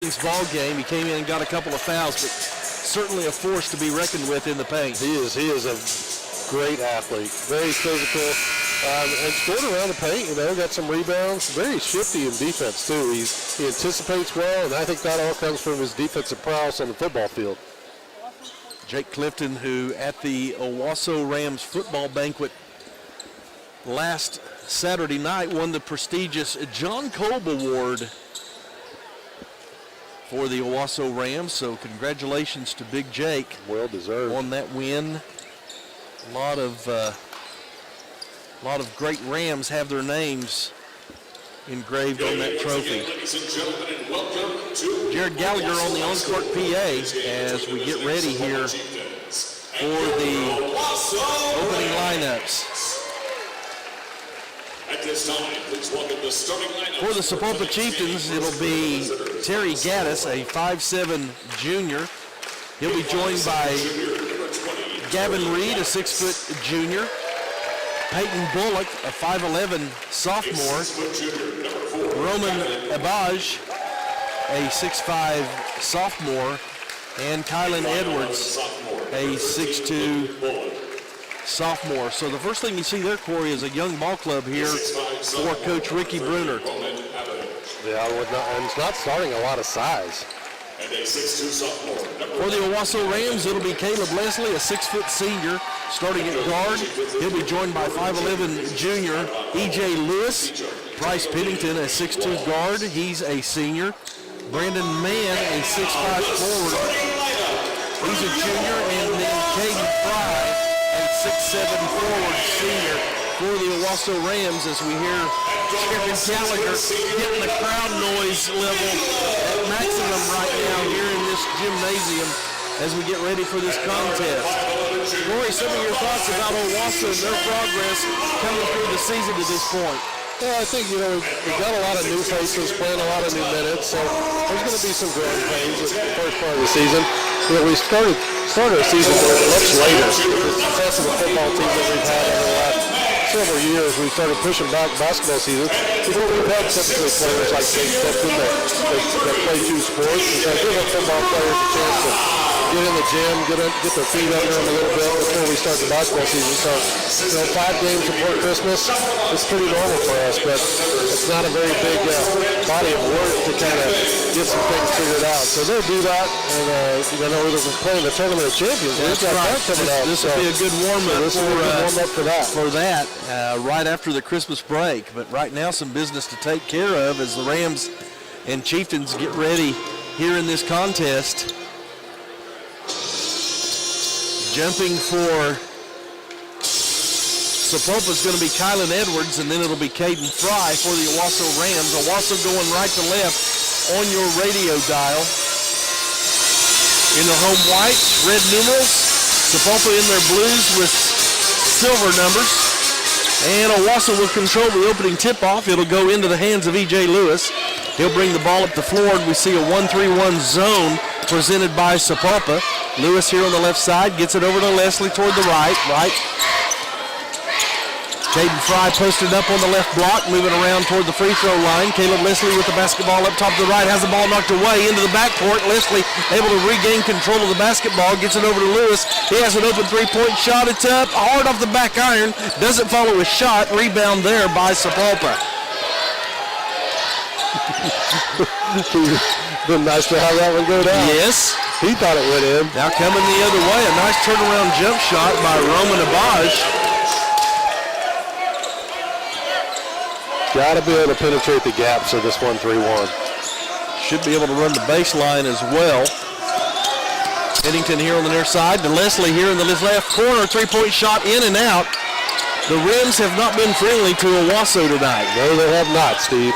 evening's ball game. He came in and got a couple of fouls, but certainly a force to be reckoned with in the paint. He is a great athlete, very physical, and scored around the paint, got some rebounds, very shifty in defense too. He anticipates well, and I think that all comes from his defensive prowess on the football field. Jake Clifton, who at the Owasso Rams football banquet last Saturday night won the prestigious John Kolb Award for the Owasso Rams, so congratulations to Big Jake. Well deserved. On that win. A lot of great Rams have their names engraved on that trophy. Jared Gallagher on the on-court PA as we get ready here for the opening lineups. At this time, please welcome the starting lineup. For the Sapulpa Chieftains, it'll be Terry Gaddis, a 5'7" junior. He'll be joined by Gavin Reed, a 6' junior. Peyton Bullock, a 5'11" sophomore. Roman Abaj, a 6'5" sophomore. And Kylan Edwards, a 6'2" sophomore. So the first thing you see there, Corey, is a young ball club here for Coach Ricky Bruner. Yeah, and it's not starting a lot of size. And a 6'2" sophomore. For the Owasso Rams, it'll be Caleb Leslie, a 6' senior, starting at guard. He'll be joined by 5'11" junior E.J. Lewis. Bryce Pennington, a 6'2" guard. He's a senior. Brandon Mann, a 6'5" forward. He's a junior. And then Caden Fry, a 6'7" forward senior for the Owasso Rams, as we hear Jared Gallagher hitting the crowd noise level at maximum right now here in this gymnasium as we get ready for this contest. Rory, some of your thoughts about Owasso and their progress coming through the season to this point? Well, I think, we've got a lot of new faces playing a lot of new minutes, so there's going to be some growing pains in the first part of the season. We started our season much later. The success of the football team that we've had over the last several years, we started pushing back basketball season. Before we've had typically players like Jake Clifton that play two sports, and so give our football players a chance to get in the gym, get their feet under them a little bit before we start the basketball season. So, 5 games before Christmas, it's pretty normal for us, but it's not a very big body of work to kind of get some things figured out. So they'll do that, and we're playing the Tournament of Champions. That's right. This will be a good warm-up for that right after the Christmas break. But right now, some business to take care of as the Rams and Chieftains get ready here in this contest. Jumping for Sapulpa is going to be Kylan Edwards, and then it'll be Caden Fry for the Owasso Rams. Owasso going right to left on your radio dial. In their home whites, red numerals. Sapulpa in their blues with silver numbers. And Owasso will control the opening tip-off. It'll go into the hands of E.J. Lewis. He'll bring the ball up the floor, and we see a 1-3-1 zone presented by Sapulpa. Lewis here on the left side gets it over to Leslie toward the right. Caden Fry posted up on the left block, moving around toward the free throw line. Caleb Leslie with the basketball up top to the right, has the ball knocked away into the backcourt. Leslie able to regain control of the basketball, gets it over to Lewis. He has an open three-point shot. It's up, hard off the back iron. Doesn't follow a shot. Rebound there by Sapulpa. Been nice to have that one go down. Yes. He thought it went in. Now coming the other way, a nice turnaround jump shot by Roman Abaj. Got to be able to penetrate the gaps of this 1-3-1. Should be able to run the baseline as well. Pennington here on the near side to Leslie here in the left corner. Three-point shot in and out. The rims have not been friendly to Owasso tonight. No, they have not, Steve.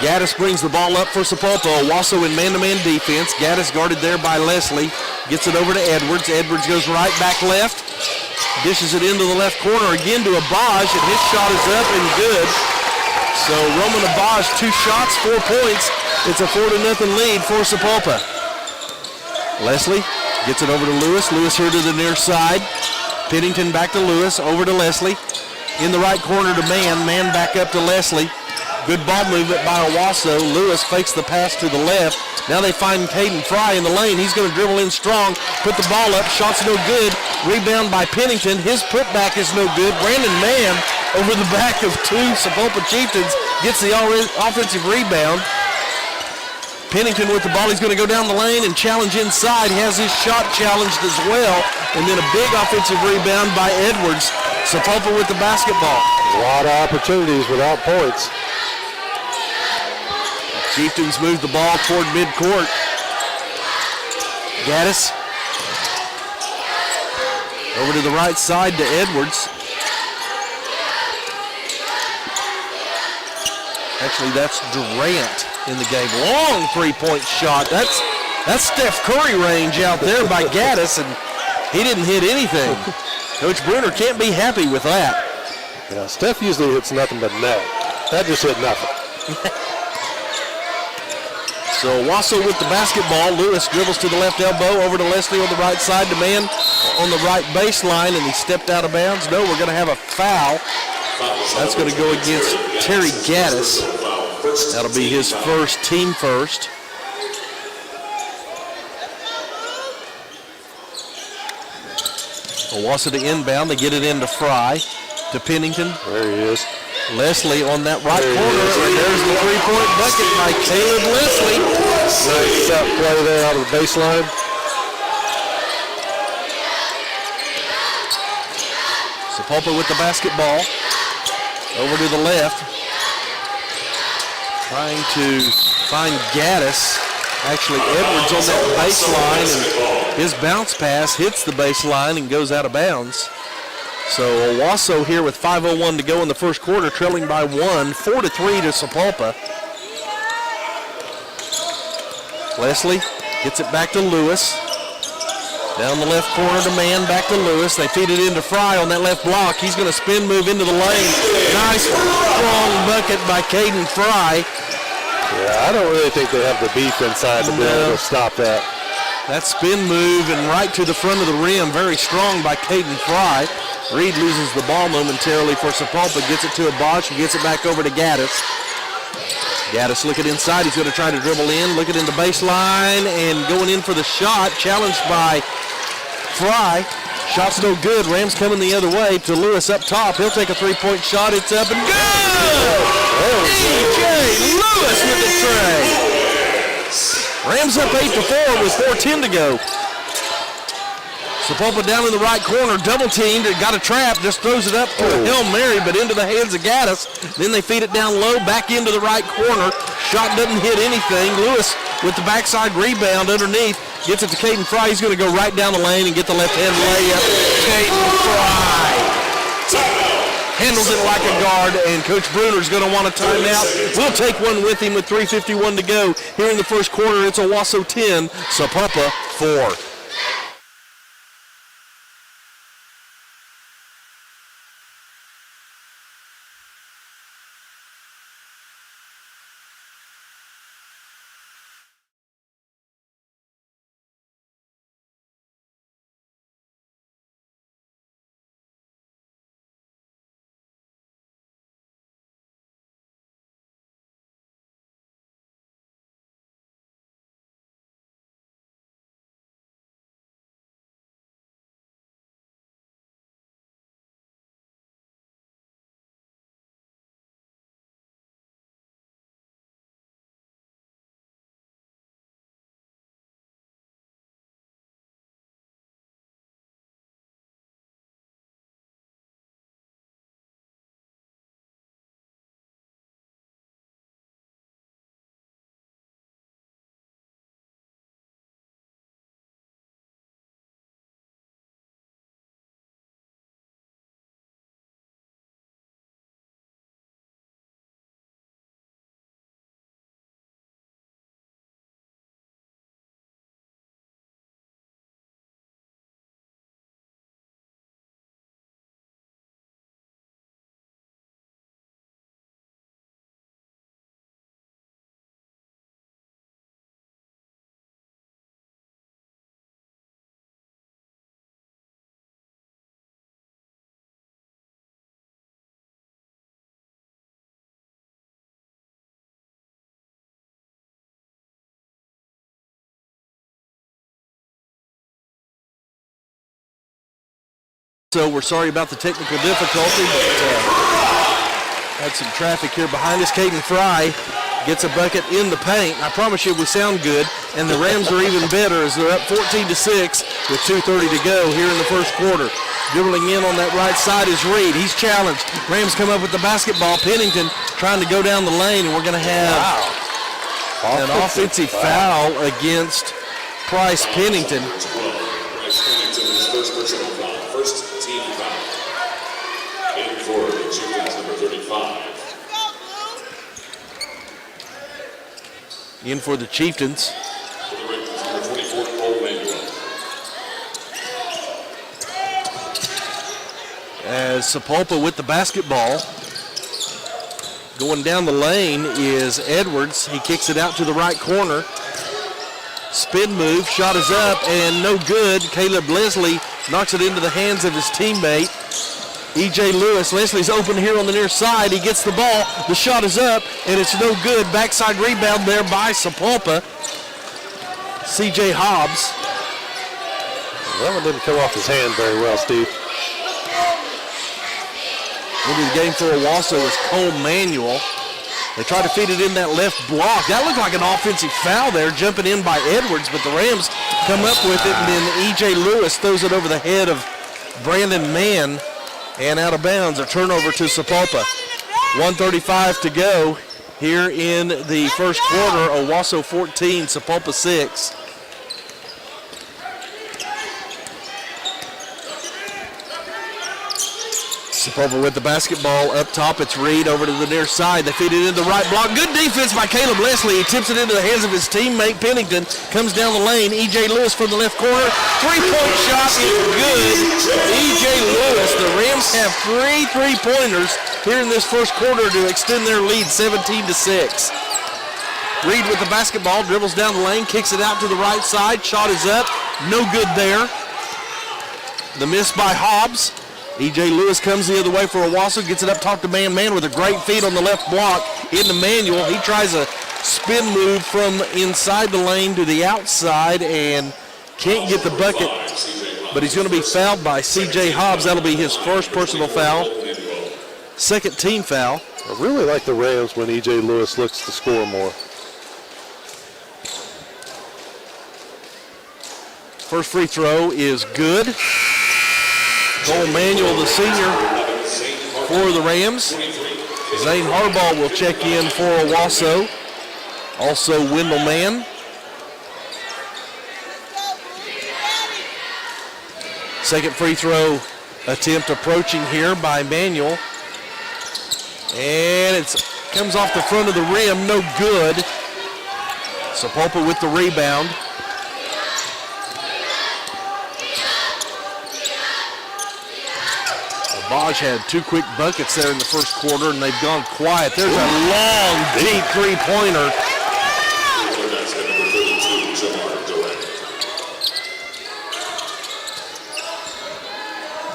Gaddis brings the ball up for Sapulpa. Owasso in man-to-man defense. Gaddis guarded there by Leslie. Gets it over to Edwards. Edwards goes right, back left. Dishes it into the left corner again to Abaj, and his shot is up and good. So Roman Abaj, 2 shots, 4 points. It's a 4-0 lead for Sapulpa. Leslie gets it over to Lewis. Lewis here to the near side. Pennington back to Lewis, over to Leslie. In the right corner to Mann. Mann back up to Leslie. Good ball movement by Owasso. Lewis fakes the pass to the left. Now they find Caden Fry in the lane. He's going to dribble in strong, put the ball up. Shot's no good. Rebound by Pennington. His putback is no good. Brandon Mann over the back of two Sapulpa Chieftains gets the offensive rebound. Pennington with the ball. He's going to go down the lane and challenge inside. He has his shot challenged as well. And then a big offensive rebound by Edwards. Sapulpa with the basketball. A lot of opportunities without points. Chieftains move the ball toward midcourt. Gaddis over to the right side to Edwards. Actually, that's Durant in the game. Long three-point shot. That's Steph Curry range out there by Gaddis, and he didn't hit anything. Coach Bruner can't be happy with that. Yeah, Steph usually hits nothing but net. That just hit nothing. So Owasso with the basketball. Lewis dribbles to the left elbow, over to Leslie on the right side. The man on the right baseline, and he stepped out of bounds. No, we're going to have a foul. That's going to go against Terry Gaddis. That'll be his first, team first. Owasso to inbound. They get it into Fry, to Pennington. There he is. Leslie on that right corner, and there's the three-point bucket by Caleb Leslie. Nice set play there out of the baseline. Sapulpa with the basketball. Over to the left. Trying to find Gaddis. Actually, Edwards on that baseline, and his bounce pass hits the baseline and goes out of bounds. So Owasso here with 5:01 to go in the first quarter, trailing by 1, 4-3 to Sapulpa. Leslie gets it back to Lewis. Down the left corner to Mann, back to Lewis. They feed it into Fry on that left block. He's going to spin move into the lane. Nice strong bucket by Caden Fry. Yeah, I don't really think they have the beef inside to be able to stop that. That spin move and right to the front of the rim, very strong by Caden Fry. Reed loses the ball momentarily for Sapulpa, gets it to a Bosch, and gets it back over to Gaddis. Gaddis looking inside, he's going to try to dribble in, looking in the baseline, and going in for the shot, challenged by Fry. Shot's no good, Rams coming the other way to Lewis up top. He'll take a three-point shot, it's up and good! E.J. Lewis with the tray. Rams up 8-4 with 4:10 to go. Sapulpa down in the right corner, double teamed, got a trap, just throws it up to a Hail Mary, but into the hands of Gaddis. Then they feed it down low, back into the right corner. Shot doesn't hit anything. Lewis with the backside rebound underneath, gets it to Caden Fry. He's going to go right down the lane and get the left-hand layup. Caden Fry handles it like a guard, and Coach Bruner's going to want a timeout. We'll take one with him with 3:51 to go. Here in the first quarter, it's Owasso 10, Sapulpa 4. Owasso. We're sorry about the technical difficulty, but had some traffic here behind us. Caden Fry gets a bucket in the paint. I promise you we sound good, and the Rams are even better as they're up 14-6 with 2:30 to go here in the first quarter. Dribbling in on that right side is Reed. He's challenged. Rams come up with the basketball. Pennington trying to go down the lane, and we're going to have an offensive foul against Price Pennington. Price Pennington's first personal foul, first team foul. And for the Chieftains, number 35. In for the Chieftains. For the Ravens, number 24, Owasso. As Sapulpa with the basketball. Going down the lane is Edwards. He kicks it out to the right corner. Spin move, shot is up and no good. Caleb Leslie knocks it into the hands of his teammate, E.J. Lewis. Leslie's open here on the near side. He gets the ball. The shot is up and it's no good. Backside rebound there by Sapulpa. C.J. Hobbs. That one didn't come off his hand very well, Steve. Into the game for Owasso is Cole Manuel. They try to feed it in that left block. That looked like an offensive foul there, jumping in by Edwards, but the Rams come up with it, and then E.J. Lewis throws it over the head of Brandon Mann, and out of bounds. A turnover to Sapulpa. 1:35 to go here in the first quarter. Owasso 14, Sapulpa 6. Sapulpa with the basketball up top. It's Reed over to the near side. They feed it in the right block. Good defense by Caleb Leslie. He tips it into the hands of his teammate Pennington. Comes down the lane. E.J. Lewis from the left corner. Three-point shot is good. E.J. Lewis. The Rams have 3 3-pointers here in this first quarter to extend their lead 17-6. Reed with the basketball. Dribbles down the lane. Kicks it out to the right side. Shot is up. No good there. The miss by Hobbs. E.J. Lewis comes the other way for Owasso, gets it up top to Man with a great feed on the left block into Manuel. He tries a spin move from inside the lane to the outside and can't get the bucket, but he's going to be fouled by C.J. Hobbs. That'll be his first personal foul, second team foul. I really like the Rams when E.J. Lewis looks to score more. First free throw is good. Cole Manuel, the senior, for the Rams. Zane Harbaugh will check in for Owasso. Also Wendell Mann. Second free throw attempt approaching here by Manuel. And it comes off the front of the rim, no good. Sapulpa with the rebound. Bosch had 2 quick buckets there in the first quarter, and they've gone quiet. There's a long, deep three-pointer.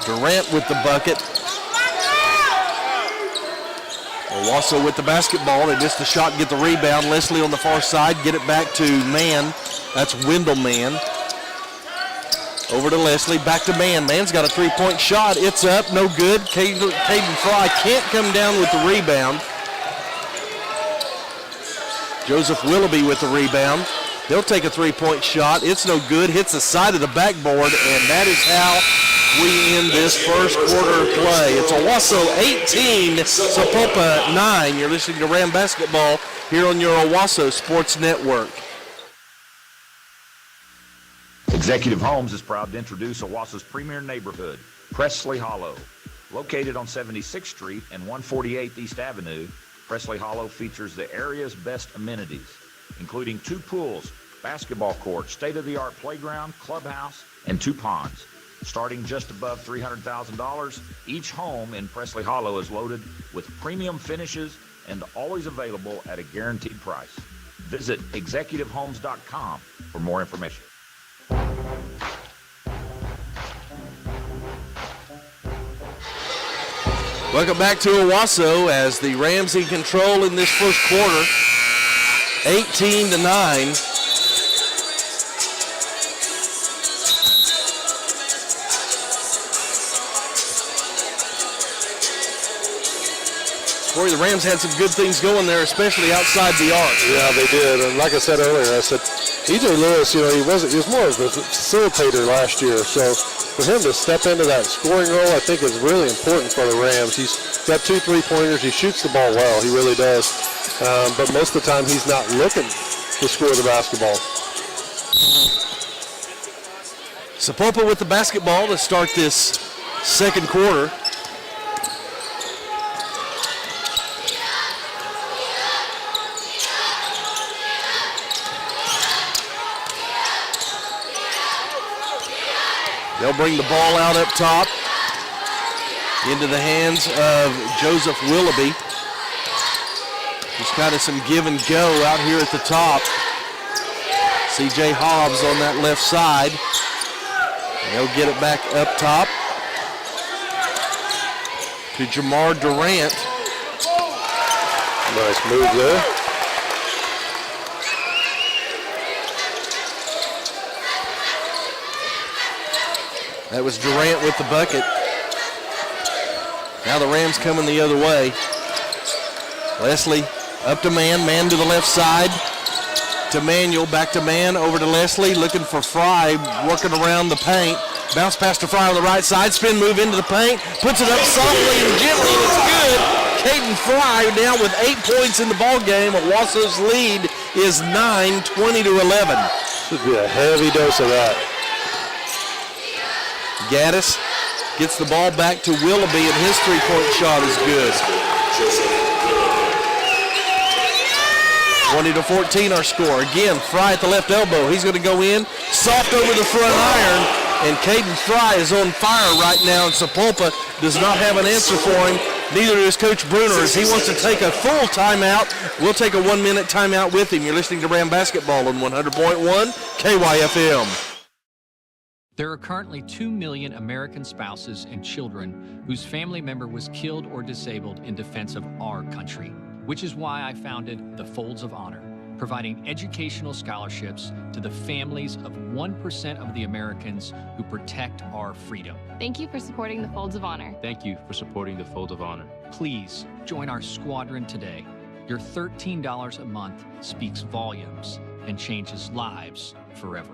Durant with the bucket. Owasso with the basketball. They missed the shot, get the rebound. Leslie on the far side, get it back to Mann. That's Wendell Mann. Over to Leslie, back to Mann. Mann's got a 3-point shot. It's up, no good. Caden Fry can't come down with the rebound. Joseph Willoughby with the rebound. He'll take a 3-point shot. It's no good. Hits the side of the backboard, and that is how we end this first quarter of play. It's Owasso 18, Sapulpa 9. You're listening to Ram Basketball here on your Owasso Sports Network. Executive Homes is proud to introduce Owasso's premier neighborhood, Presley Hollow. Located on 76th Street and 148th East Avenue, Presley Hollow features the area's best amenities, including 2 pools, basketball court, state-of-the-art playground, clubhouse, and 2 ponds. Starting just above $300,000, each home in Presley Hollow is loaded with premium finishes and always available at a guaranteed price. Visit executivehomes.com for more information. Welcome back to Owasso as the Rams in control in this first quarter, 18-9. Corey, the Rams had some good things going there, especially outside the arc. Yeah, they did. And like I said earlier, I said, E.J. Lewis, you know, he was more of a facilitator last year. So for him to step into that scoring role, I think is really important for the Rams. He's got 2 3-pointers. He shoots the ball well. He really does. But most of the time, he's not looking to score the basketball. Sapulpa with the basketball to start this second quarter. They'll bring the ball out up top into the hands of Joseph Willoughby. Just kind of some give and go out here at the top. C.J. Hobbs on that left side. They'll get it back up top to Jamar Durant. Nice move there. That was Durant with the bucket. Now the Rams coming the other way. Leslie up to man to the left side. To Manuel, back to man, over to Leslie, looking for Fry, working around the paint. Bounce pass to Fry on the right side, spin move into the paint, puts it up softly and gently, and it's good. Caden Fry down with 8 points in the ball game. Owasso's lead is 9, 20-11. Should be a heavy dose of that. Gaddis gets the ball back to Willoughby, and his three-point shot is good. 20-14 our score. Again, Fry at the left elbow. He's going to go in, soft over the front iron, and Caden Fry is on fire right now, and Sapulpa does not have an answer for him. Neither does Coach Bruner. As he wants to take a full timeout, we'll take a 1-minute timeout with him. You're listening to Ram Basketball on 100.1 KYFM. There are currently 2 million American spouses and children whose family member was killed or disabled in defense of our country, which is why I founded the Folds of Honor, providing educational scholarships to the families of 1% of the Americans who protect our freedom. Thank you for supporting the Folds of Honor. Thank you for supporting the Fold of Honor. Please join our squadron today. Your $13 a month speaks volumes and changes lives forever.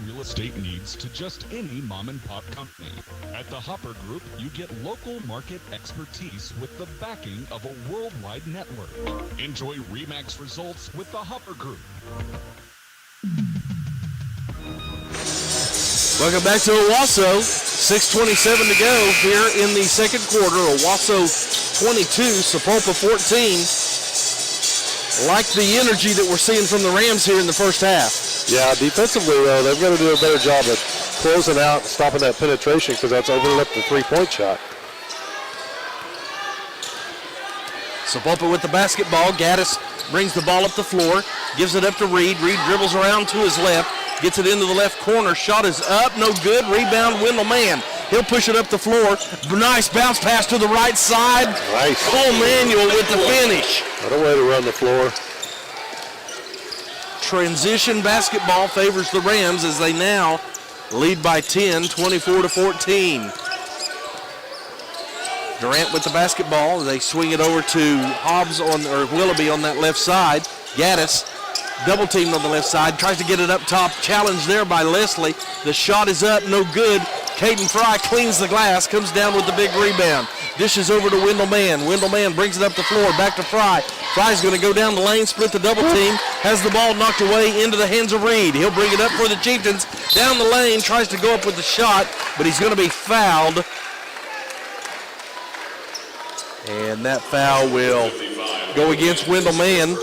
Real estate needs to just any mom and pop company. At the Hopper Group, you get local market expertise with the backing of a worldwide network. Enjoy RE/MAX results with the Hopper Group. Welcome back to Owasso. 6:27 to go here in the second quarter. Owasso 22, Sapulpa 14. Like the energy that we're seeing from the Rams here in the first half. Yeah, defensively, though, they've got to do a better job of closing out and stopping that penetration because that's overlooked the three-point shot. Sapulpa with the basketball. Gaddis brings the ball up the floor, gives it up to Reed. Reed dribbles around to his left, gets it into the left corner. Shot is up, no good. Rebound, Wendell Mann. He'll push it up the floor. Nice bounce pass to the right side. Nice. Cole Manuel with the finish. What a way to run the floor. Transition basketball favors the Rams as they now lead by 10, 24-14. Durant with the basketball. They swing it over to Hobbs or Willoughby on that left side. Gaddis double teamed on the left side, tries to get it up top. Challenged there by Leslie. The shot is up, no good. Caden Fry cleans the glass, comes down with the big rebound. Dishes over to Wendell Mann. Wendell Mann brings it up the floor, back to Fry. Fry's going to go down the lane, split the double team, has the ball knocked away into the hands of Reed. He'll bring it up for the Chieftains. Down the lane, tries to go up with the shot, but he's going to be fouled. And that foul will go against Wendell Mann.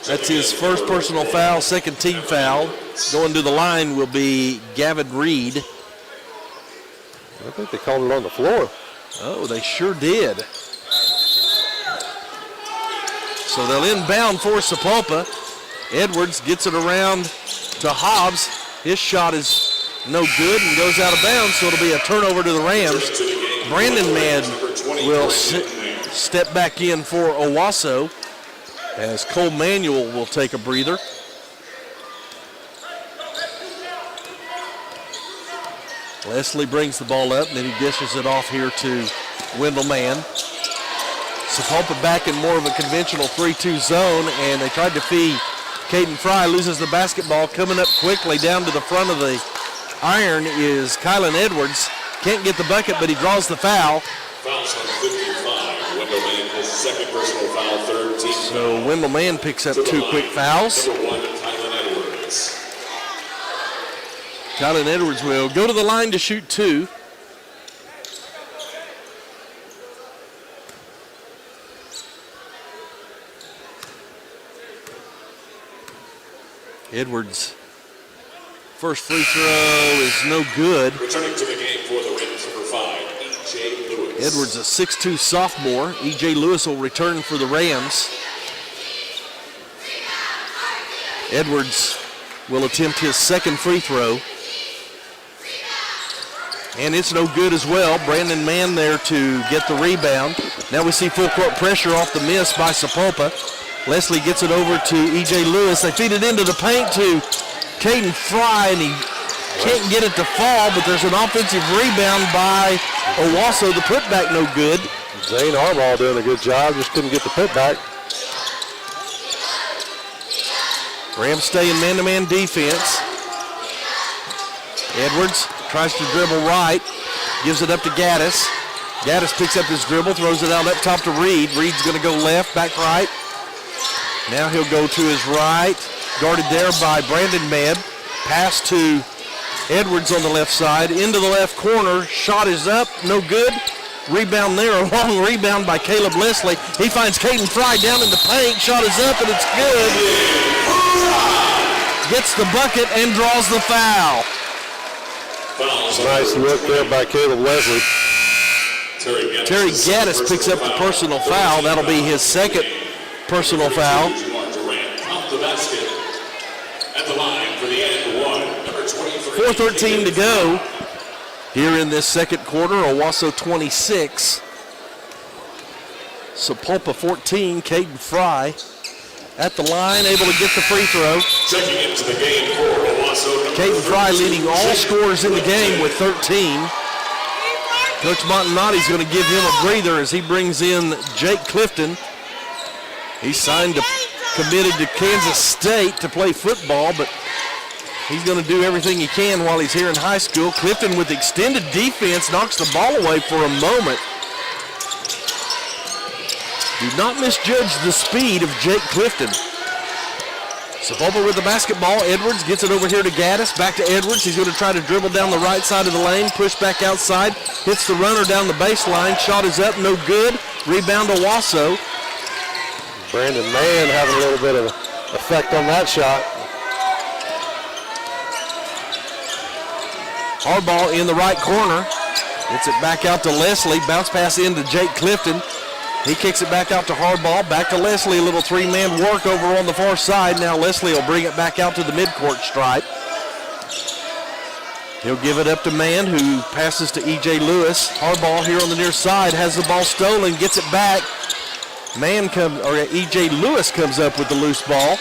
That's his first personal foul, second team foul. Going to the line will be Gavin Reed. I think they called it on the floor. Oh, they sure did. So they'll inbound for Sapulpa. Edwards gets it around to Hobbs. His shot is no good and goes out of bounds, so it'll be a turnover to the Rams. Brandon Mann will step back in for Owasso as Cole Manuel will take a breather. Leslie brings the ball up, and then he dishes it off here to Wendell Mann. Sapulpa back in more of a conventional 3-2 zone, and they tried to feed Caden Fry, loses the basketball. Coming up quickly down to the front of the iron is Kylan Edwards. Can't get the bucket, but he draws the foul. Fouls on 55. Wendell Mann, his second personal foul, third team. So Wendell Mann picks up 2 quick fouls. Number 1, Kylan Edwards. Kylan Edwards will go to the line to shoot 2. Edwards' first free throw is no good. Returning to the game for the Rams, number 5, E.J. Lewis. Edwards, a 6'2 sophomore. E.J. Lewis will return for the Rams. Edwards will attempt his second free throw. And it's no good as well. Brandon Mann there to get the rebound. Now we see full court pressure off the miss by Sapulpa. Leslie gets it over to E.J. Lewis. They feed it into the paint to Caden Fry, and he can't get it to fall, but there's an offensive rebound by Owasso. The putback no good. Zane Harbaugh doing a good job, just couldn't get the putback. Rams stay in man-to-man defense. Edwards tries to dribble right, gives it up to Gaddis. Gaddis picks up his dribble, throws it out up top to Reed. Reed's going to go left, back right. Now he'll go to his right, guarded there by Brandon Mebb. Pass to Edwards on the left side, into the left corner. Shot is up, no good. Rebound there, a long rebound by Caleb Leslie. He finds Caden Fry down in the paint. Shot is up and it's good. Gets the bucket and draws the foul. Nice work there by Caleb Leslie. Terry Gaddis picks up the personal foul. That'll be his second personal foul. 4:13 to go here in this second quarter. Owasso 26. Sapulpa 14. Caden Fry at the line, able to get the free throw. Checking into the game for Owasso. Caden Fry leading all scorers in the game with 13. Coach Montanotti's going to give him a breather as he brings in Jake Clifton. He committed to Kansas State to play football, but he's going to do everything he can while he's here in high school. Clifton with extended defense knocks the ball away for a moment. Do not misjudge the speed of Jake Clifton. Sapulpa with the basketball. Edwards gets it over here to Gaddis. Back to Edwards. He's going to try to dribble down the right side of the lane. Push back outside. Hits the runner down the baseline. Shot is up. No good. Rebound to Owasso. Brandon Mann having a little bit of effect on that shot. Harbaugh in the right corner. Gets it back out to Leslie. Bounce pass into Jake Clifton. He kicks it back out to Harbaugh. Back to Leslie. A little three-man work over on the far side. Now Leslie will bring it back out to the midcourt stripe. He'll give it up to Mann, who passes to E.J. Lewis. Harbaugh here on the near side has the ball stolen. Gets it back. E.J. Lewis comes up with the loose ball.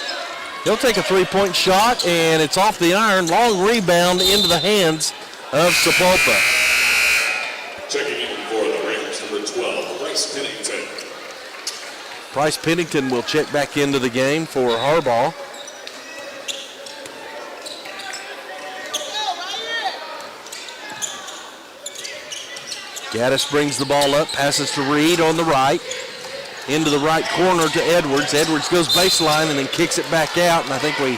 He'll take a three-point shot, and it's off the iron. Long rebound into the hands of Sapulpa. Checking in for the Rams, number 12, Bryce Pennington. Bryce Pennington will check back into the game for Harbaugh. Gaddis brings the ball up, passes to Reed on the right. Into the right corner to Edwards. Edwards goes baseline and then kicks it back out, and I think we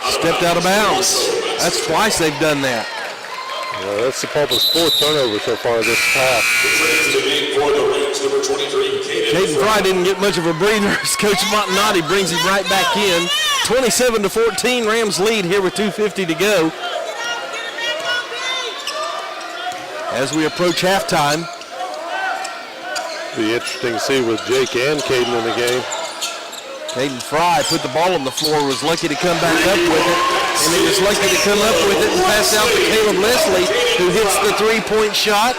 stepped out of bounds. That's twice they've done that. Yeah, that's Sapulpa's fourth turnover so far this half. Caden Fry didn't get much of a breather as Coach Montanotti brings him right back in. 27-14, Rams lead here with 2:50 to go. As we approach halftime. Be interesting to see with Jake and Caden in the game. Caden Fry put the ball on the floor, was lucky to come back up with it, and he was lucky to come up with it and pass out to Caleb Leslie, who hits the three-point shot.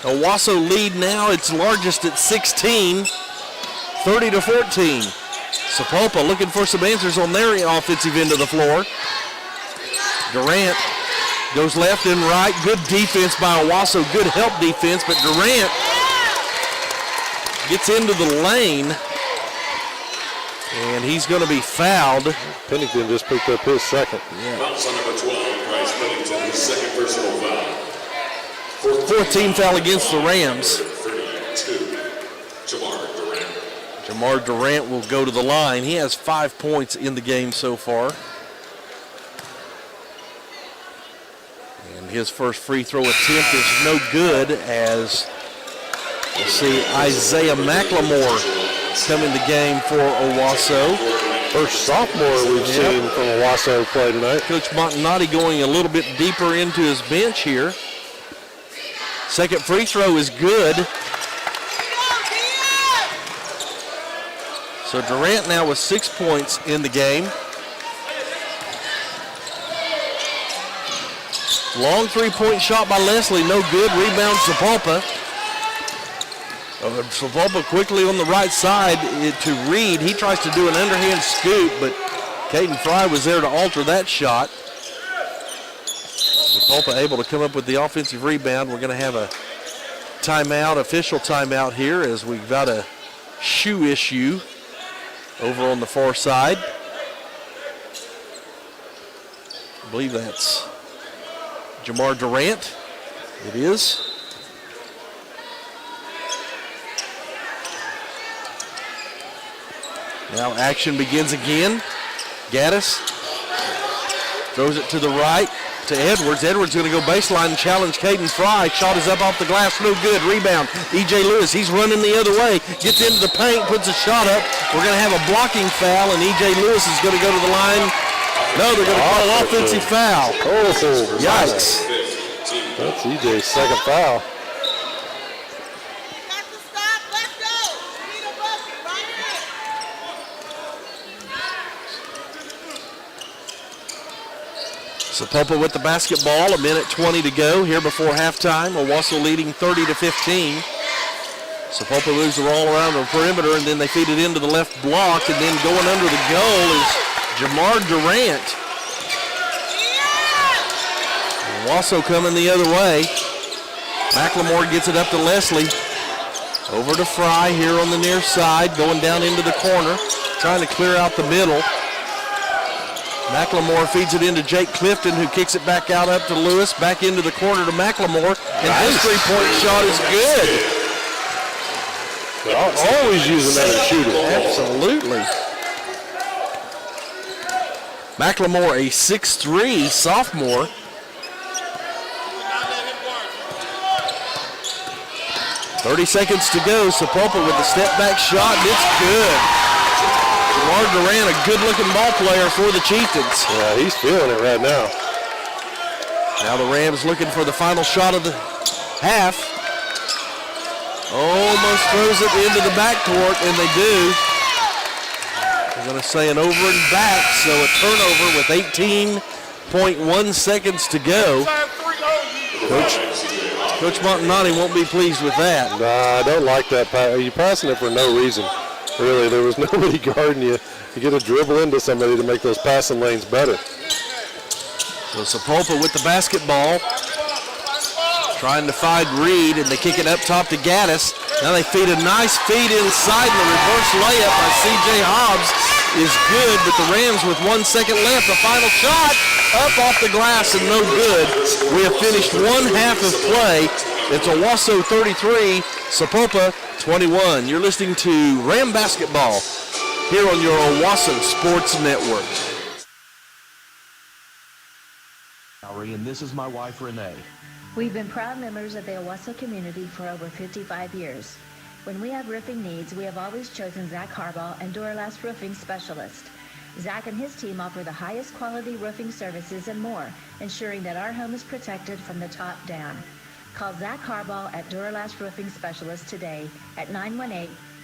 Owasso lead now, its largest at 16, 30-14. Sapulpa looking for some answers on their offensive end of the floor. Durant Goes left and right. Good defense by Owasso. Good help defense, but Durant gets into the lane, and he's going to be fouled. Pennington just picked up his second. Fouls on number 12, Bryce Pennington, his second personal foul. 14th foul against the Rams. 32, Jamar Durant. Jamar Durant will go to the line. He has 5 points in the game so far. And his first free throw attempt is no good, as we'll see Isaiah McLemore come in the game for Owasso. First sophomore we've seen from Owasso play tonight. Coach Montanati going a little bit deeper into his bench here. Second free throw is good. So Durant now with 6 points in the game. Long three-point shot by Leslie, no good. Rebound Sapulpa. Sapulpa quickly on the right side to Reed. He tries to do an underhand scoop, but Caden Fry was there to alter that shot. Sapulpa able to come up with the offensive rebound. We're going to have a timeout, official timeout here, as we've got a shoe issue over on the far side. I believe that's Jamar Durant. It is. Now action begins again. Gaddis throws it to the right to Edwards. Edwards going to go baseline and challenge Caden Fry. Shot is up off the glass, no good. Rebound, E.J. Lewis. He's running the other way. Gets into the paint, puts a shot up. We're going to have a blocking foul, and E.J. Lewis is going to go to the line. No, they're going to call an offensive foul. Oh, yikes. That's E.J.'s second foul. Sapulpa with the basketball, a minute 20 to go here before halftime. Owasso leading 30-15. Sapulpa moves the ball around the perimeter, and then they feed it into the left block, and then going under the goal is Jamar Durant. Owasso coming the other way. McLemore gets it up to Leslie. Over to Fry here on the near side, going down into the corner, trying to clear out the middle. McLemore feeds it into Jake Clifton, who kicks it back out up to Lewis, back into the corner to McLemore, and his three-point shot is good. Always using that as shooter. Absolutely. McLemore, a 6'3" sophomore. .30 seconds to go. Sapulpa with the step-back shot, and it's good. Jamar Durant, a good-looking ball player for the Chieftains. Yeah, he's feeling it right now. Now the Rams looking for the final shot of the half. Almost throws it into the backcourt, and they do. They're going to say an over and back, so a turnover with 18.1 seconds to go. Coach Montanati won't be pleased with that. Nah, I don't like that pass. You're passing it for no reason. Really, there was nobody guarding you. You get to dribble into somebody to make those passing lanes better. So Sapulpa with the basketball, trying to find Reed, and they kick it up top to Gaddis. Now they feed a nice feed inside, and the reverse layup by C.J. Hobbs is good, but the Rams with 1 second left. The final shot up off the glass and no good. We have finished one half of play. It's Owasso 33, Sapulpa 21. You're listening to Ram Basketball here on your Owasso Sports Network. And this is my wife, Renee. We've been proud members of the Owasso community for over 55 years. When we have roofing needs, we have always chosen Zach Harbaugh and Duralast Roofing Specialist. Zach and his team offer the highest quality roofing services and more, ensuring that our home is protected from the top down. Call Zach Harbaugh at Duralast Roofing Specialist today at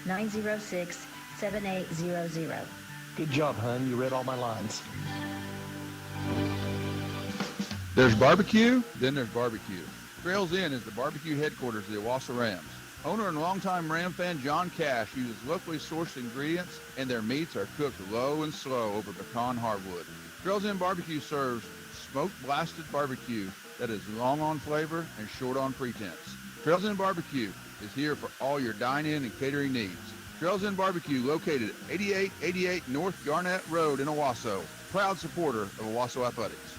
918-906-7800. Good job, hon. You read all my lines. There's barbecue, then there's barbecue. Trails Inn is the barbecue headquarters of the Owasso Rams. Owner and longtime Ram fan John Cash uses locally sourced ingredients, and their meats are cooked low and slow over pecan hardwood. Trails Inn Barbecue serves smoked blasted barbecue that is long on flavor and short on pretense. Trails Inn Barbecue is here for all your dine-in and catering needs. Trails Inn Barbecue, located at 8888 North Garnett Road in Owasso. Proud supporter of Owasso Athletics.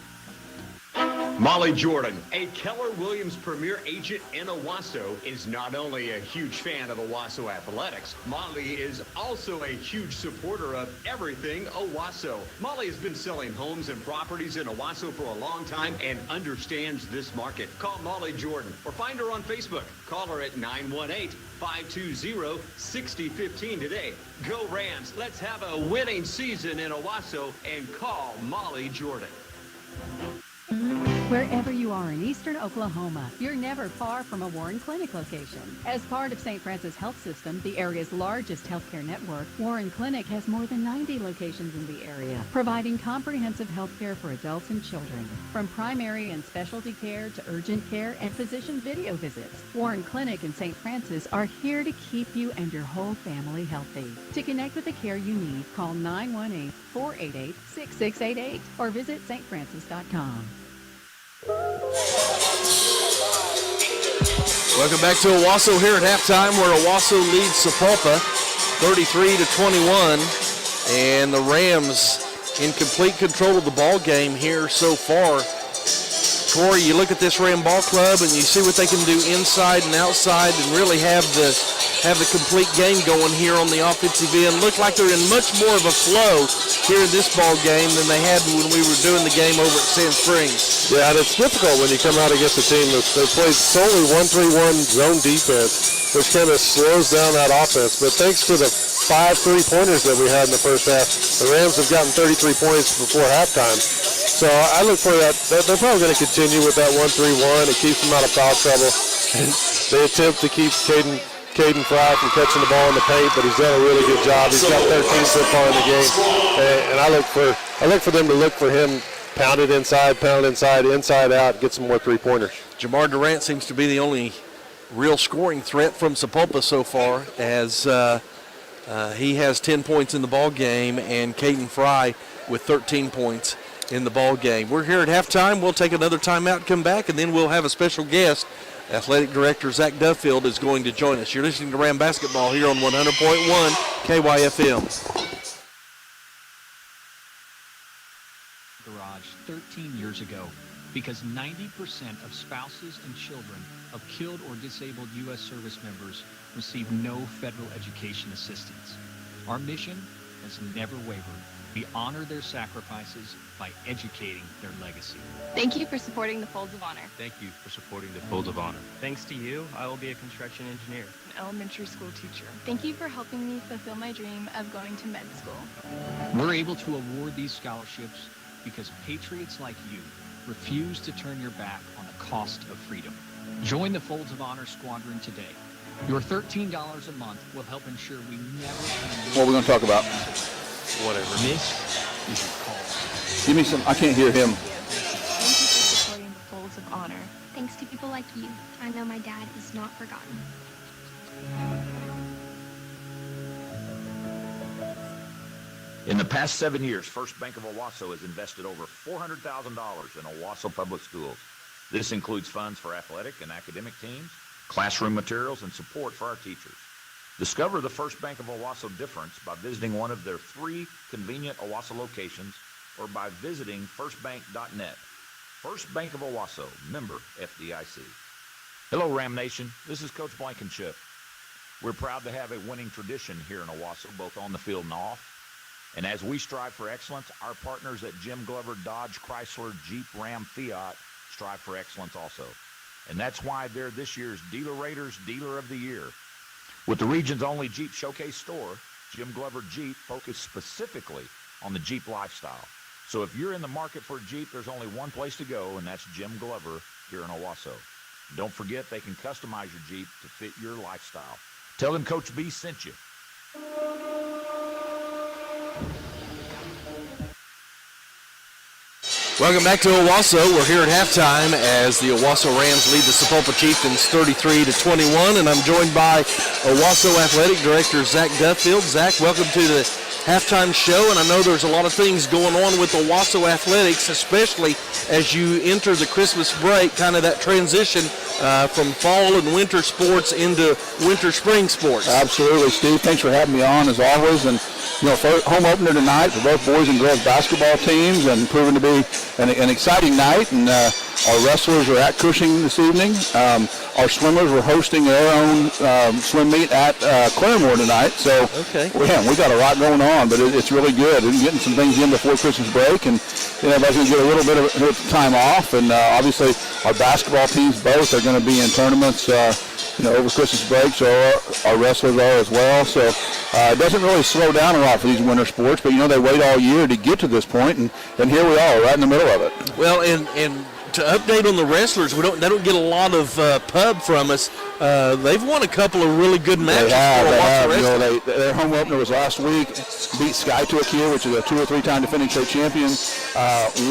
Molly Jordan, a Keller Williams Premier Agent in Owasso, is not only a huge fan of Owasso Athletics, Molly is also a huge supporter of everything Owasso. Molly has been selling homes and properties in Owasso for a long time and understands this market. Call Molly Jordan or find her on Facebook. Call her at 918-520-6015 today. Go Rams. Let's have a winning season in Owasso and call Molly Jordan. Wherever you are in eastern Oklahoma, you're never far from a Warren Clinic location. As part of St. Francis Health System, the area's largest healthcare network, Warren Clinic has more than 90 locations in the area, providing comprehensive health care for adults and children. From primary and specialty care to urgent care and physician video visits, Warren Clinic and St. Francis are here to keep you and your whole family healthy. To connect with the care you need, call 918-488-6688 or visit stfrancis.com. Welcome back to Owasso here at halftime, where Owasso leads Sapulpa 33-21, and the Rams in complete control of the ball game here so far. Corey, you look at this Ram ball club and you see what they can do inside and outside, and really have the complete game going here on the offensive end. Look like they're in much more of a flow here in this ball game than they had when we were doing the game over at Sand Springs. Yeah, and it's difficult when you come out against a team that they play solely 1-3-1 zone defense, which kind of slows down that offense. But thanks to the 5 3-pointers that we had in the first half, the Rams have gotten 33 points before halftime. So I look for that. They're probably going to continue with that 1-3-1. It keeps them out of foul trouble. And they attempt to keep Caden Fry from catching the ball in the paint, but he's done a really good job. He's got 13 so far in the game, and I look for them to look for him, pound it inside, inside out, get some more 3-pointers. Jamar Durant seems to be the only real scoring threat from Sapulpa so far, as he has 10 points in the ball game, and Caden Fry with 13 points in the ball game. We're here at halftime. We'll take another timeout, come back, and then we'll have a special guest. Athletic Director Zach Duffield is going to join us. You're listening to Ram Basketball here on 100.1 KYFM. Garage 13 years ago, because 90% of spouses and children of killed or disabled U.S. service members receive no federal education assistance. Our mission has never wavered. We honor their sacrifices by educating their legacy. Thank you for supporting the Folds of Honor. Thank you for supporting the Folds of Honor. Thanks to you, I will be a construction engineer. An elementary school teacher. Thank you for helping me fulfill my dream of going to med school. We're able to award these scholarships because patriots like you refuse to turn your back on the cost of freedom. Join the Folds of Honor Squadron today. Your $13 a month will help ensure we never... What are we going to talk about? Whatever. This is your call. Give me some. I can't hear him. Thank you for supporting the Folds of Honor. Thanks to people like you, I know my dad is not forgotten. In the past 7 years, First Bank of Owasso has invested over $400,000 in Owasso Public Schools. This includes funds for athletic and academic teams, classroom materials, and support for our teachers. Discover the First Bank of Owasso difference by visiting one of their 3 convenient Owasso locations or by visiting firstbank.net. First Bank of Owasso, member FDIC. Hello, Ram Nation. This is Coach Blankenship. We're proud to have a winning tradition here in Owasso, both on the field and off. And as we strive for excellence, our partners at Jim Glover, Dodge, Chrysler, Jeep, Ram, Fiat strive for excellence also. And that's why they're this year's Dealer Raiders Dealer of the Year. With the region's only Jeep showcase store, Jim Glover Jeep focused specifically on the Jeep lifestyle. So if you're in the market for a Jeep, there's only one place to go, and that's Jim Glover here in Owasso. Don't forget, they can customize your Jeep to fit your lifestyle. Tell them Coach B sent you. Welcome back to Owasso. We're here at halftime as the Owasso Rams lead the Sapulpa Chieftains 33-21, and I'm joined by Owasso Athletic Director Zach Duffield. Zach, welcome to the halftime show, and I know there's a lot of things going on with Owasso athletics, especially as you enter the Christmas break, kind of that transition from fall and winter sports into winter-spring sports. Absolutely, Steve. Thanks for having me on, as always. And, for home opener tonight for both boys and girls basketball teams, and proving to be an exciting night. And our wrestlers are at Cushing this evening. Our swimmers were hosting their own swim meet at Claremore tonight. So, we got a lot going on, but it's really good. We're getting some things in before Christmas break, and everybody's going to get a little bit of time off. And obviously, our basketball teams both are going to be in tournaments over Christmas break, so our wrestlers are as well. So it doesn't really slow down a lot for these winter sports, but they wait all year to get to this point, and here we are right in the middle of it. Well, and to update on the wrestlers, they don't get a lot of pub from us. They've won a couple of really good matches. They have. Their home opener was last week. Beat Skytook here, which is a 2 or 3 time defending state champion.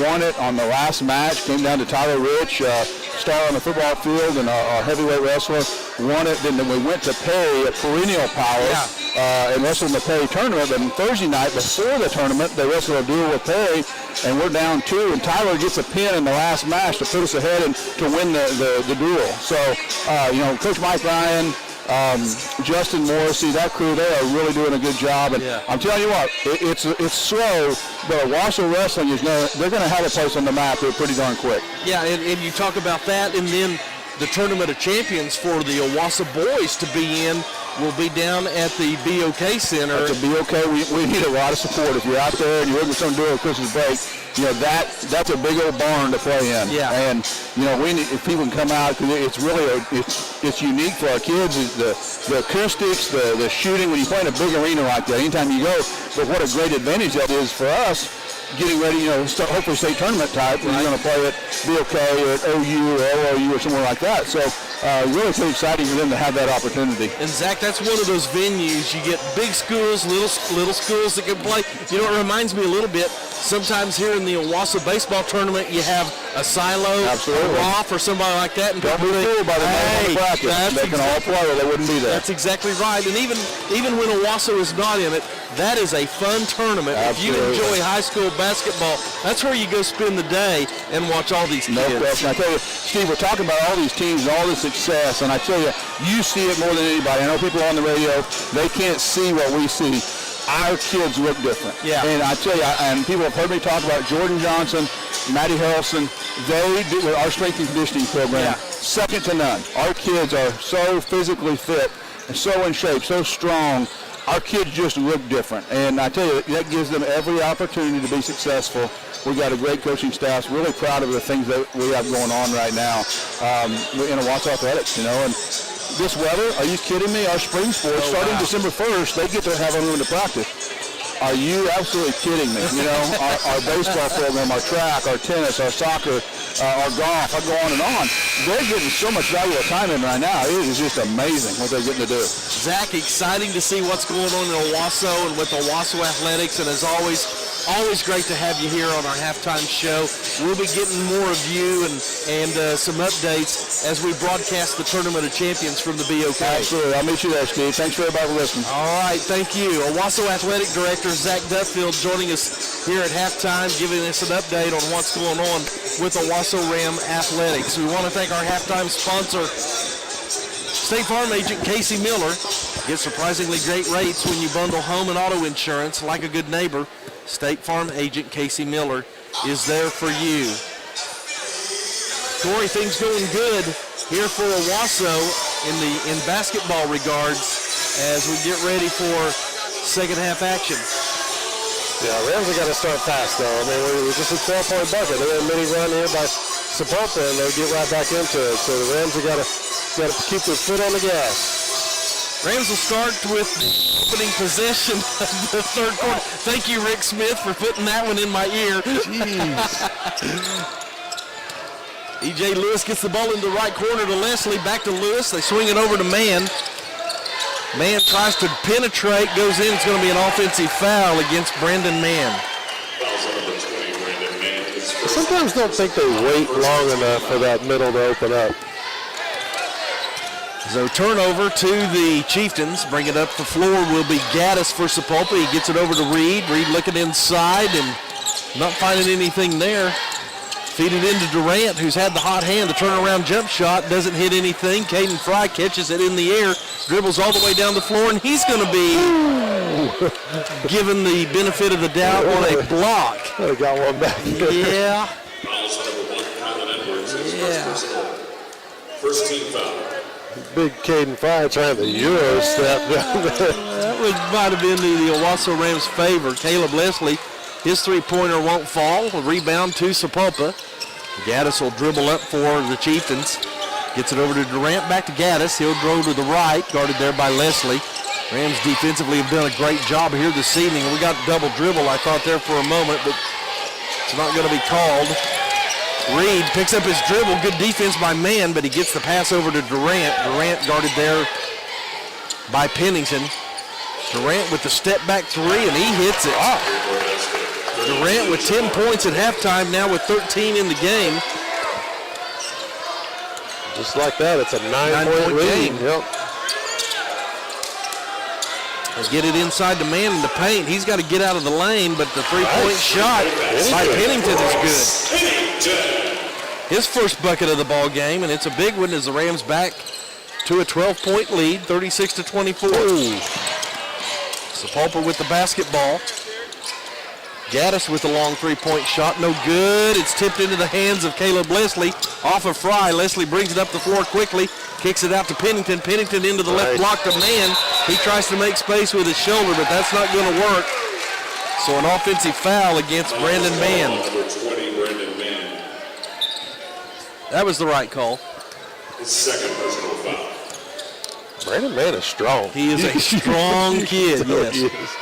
Won it on the last match. Came down to Tyler Rich, star on the football field, and our heavyweight wrestler won it. Then we went to Perry at Perennial Power and wrestled in the Perry tournament. But on Thursday night before the tournament, they wrestled a duel with Perry, and we're down 2. And Tyler gets a pin in the last match to put us ahead and to win the duel. So, Coach Mike Ryan, Justin Morrissey, that crew, they are really doing a good job. And I'm telling you what, it's slow, but Owasso Wrestling they're going to have a place on the map here pretty darn quick. Yeah, and you talk about that, and then the Tournament of Champions for the Owasso boys to be in will be down at the BOK Center. At the BOK, we need a lot of support. If you're out there and you're looking for something to do at Christmas break, that's a big old barn to play in. Yeah. And we need, if people can come out, because it's really it's unique for our kids. The acoustics, the shooting. When you play in a big arena like that, anytime you go, but what a great advantage that is for us. Getting ready, hopefully state tournament type, and you're going to play at BOK or at OU or ORU or somewhere like that. So really pretty exciting for them to have that opportunity. And Zach, that's one of those venues. You get big schools, little schools that can play. It reminds me a little bit. Sometimes here in the Owasso baseball tournament, you have a Silo, a Roth, or somebody like that. And don't be fooled by the name of the bracket. They can all play, or they wouldn't be there. That's exactly right. And even when Owasso is not in it, that is a fun tournament. Absolutely. If you enjoy high school basketball, that's where you go spend the day and watch all these kids. No question. I tell you, Steve, we're talking about all these teams and all this success, and I tell you, you see it more than anybody. I know people on the radio, they can't see what we see. Our kids look different. Yeah. And I tell you, and people have heard me talk about Jordan Johnson, Maddie Harrelson. They do with our strength and conditioning program, second to none. Our kids are so physically fit and so in shape, so strong. Our kids just look different. And I tell you, that gives them every opportunity to be successful. We've got a great coaching staff. Really proud of the things that we have going on right now in Owasso Athletics, And this weather, are you kidding me? Our spring sports, starting December 1st, they get to have unlimited practice. Are you absolutely kidding me? Our baseball program, our track, our tennis, our soccer, our golf, I go on and on. They're getting so much valuable time in right now. It is just amazing what they're getting to do. Zach, exciting to see what's going on in Owasso and with Owasso Athletics, and as always great to have you here on our halftime show. We'll be getting more of you and some updates as we broadcast the Tournament of Champions from the BOK. Absolutely. I'll meet you there, Steve. Thanks for everybody for listening. All right, thank you. Owasso Athletic Director Zach Duffield joining us here at halftime, giving us an update on what's going on with Owasso Ram Athletics. We want to thank our halftime sponsor, State Farm agent Casey Miller. Get surprisingly great rates when you bundle home and auto insurance. Like a good neighbor, State Farm agent Casey Miller is there for you. Corey, things going good here for Owasso in basketball regards as we get ready for second half action. Yeah, Rams have got to start fast, though. I mean, we're just a 12-point bucket. They had a mini run here by Sapulpa, and they'll get right back into it. So the Rams have got to keep their foot on the gas. Rams will start with opening possession of the third quarter. Thank you, Rick Smith, for putting that one in my ear. E.J. Lewis gets the ball in the right corner to Leslie. Back to Lewis. They swing it over to Mann. Mann tries to penetrate, goes in. It's going to be an offensive foul against Brandon Mann. I sometimes don't think they wait long enough for that middle to open up. So turnover to the Chieftains. Bring it up the floor will be Gaddis for Sapulpa. He gets it over to Reed. Reed looking inside and not finding anything there. Feed it into Durant, who's had the hot hand. The turnaround jump shot doesn't hit anything. Caden Fry catches it in the air, dribbles all the way down the floor, and he's going to be given the benefit of the doubt on a block. I got one back here. Yeah. First team foul. Big Caden Fry trying to Euro step down there. That might have been the Owasso Rams' favor. Caleb Leslie, his three-pointer won't fall. A rebound to Sapulpa. Gaddis will dribble up for the Chieftains. Gets it over to Durant, back to Gaddis. He'll go to the right, guarded there by Leslie. Rams defensively have done a great job here this evening. We got double dribble, I thought, there for a moment, but it's not going to be called. Reed picks up his dribble. Good defense by Mann, but he gets the pass over to Durant. Durant guarded there by Pennington. Durant with the step-back three, and he hits it. Durant with 10 points at halftime, now with 13 in the game. Just like that, it's a 9-point lead. Yep. Get it inside the man in the paint. He's got to get out of the lane, but the three-point shot by Pennington is good. His first bucket of the ball game, and it's a big one as the Rams back to a 12-point lead, 36-24. Sapulpa with the basketball. Gaddis with the long three-point shot, no good. It's tipped into the hands of Caleb Leslie. Off of Fry, Leslie brings it up the floor quickly, kicks it out to Pennington. Pennington into the left block to Mann. He tries to make space with his shoulder, but that's not going to work. So an offensive foul against Brandon Mann. That was the right call. His second personal foul. Brandon Mann is strong. He is a strong kid, yes.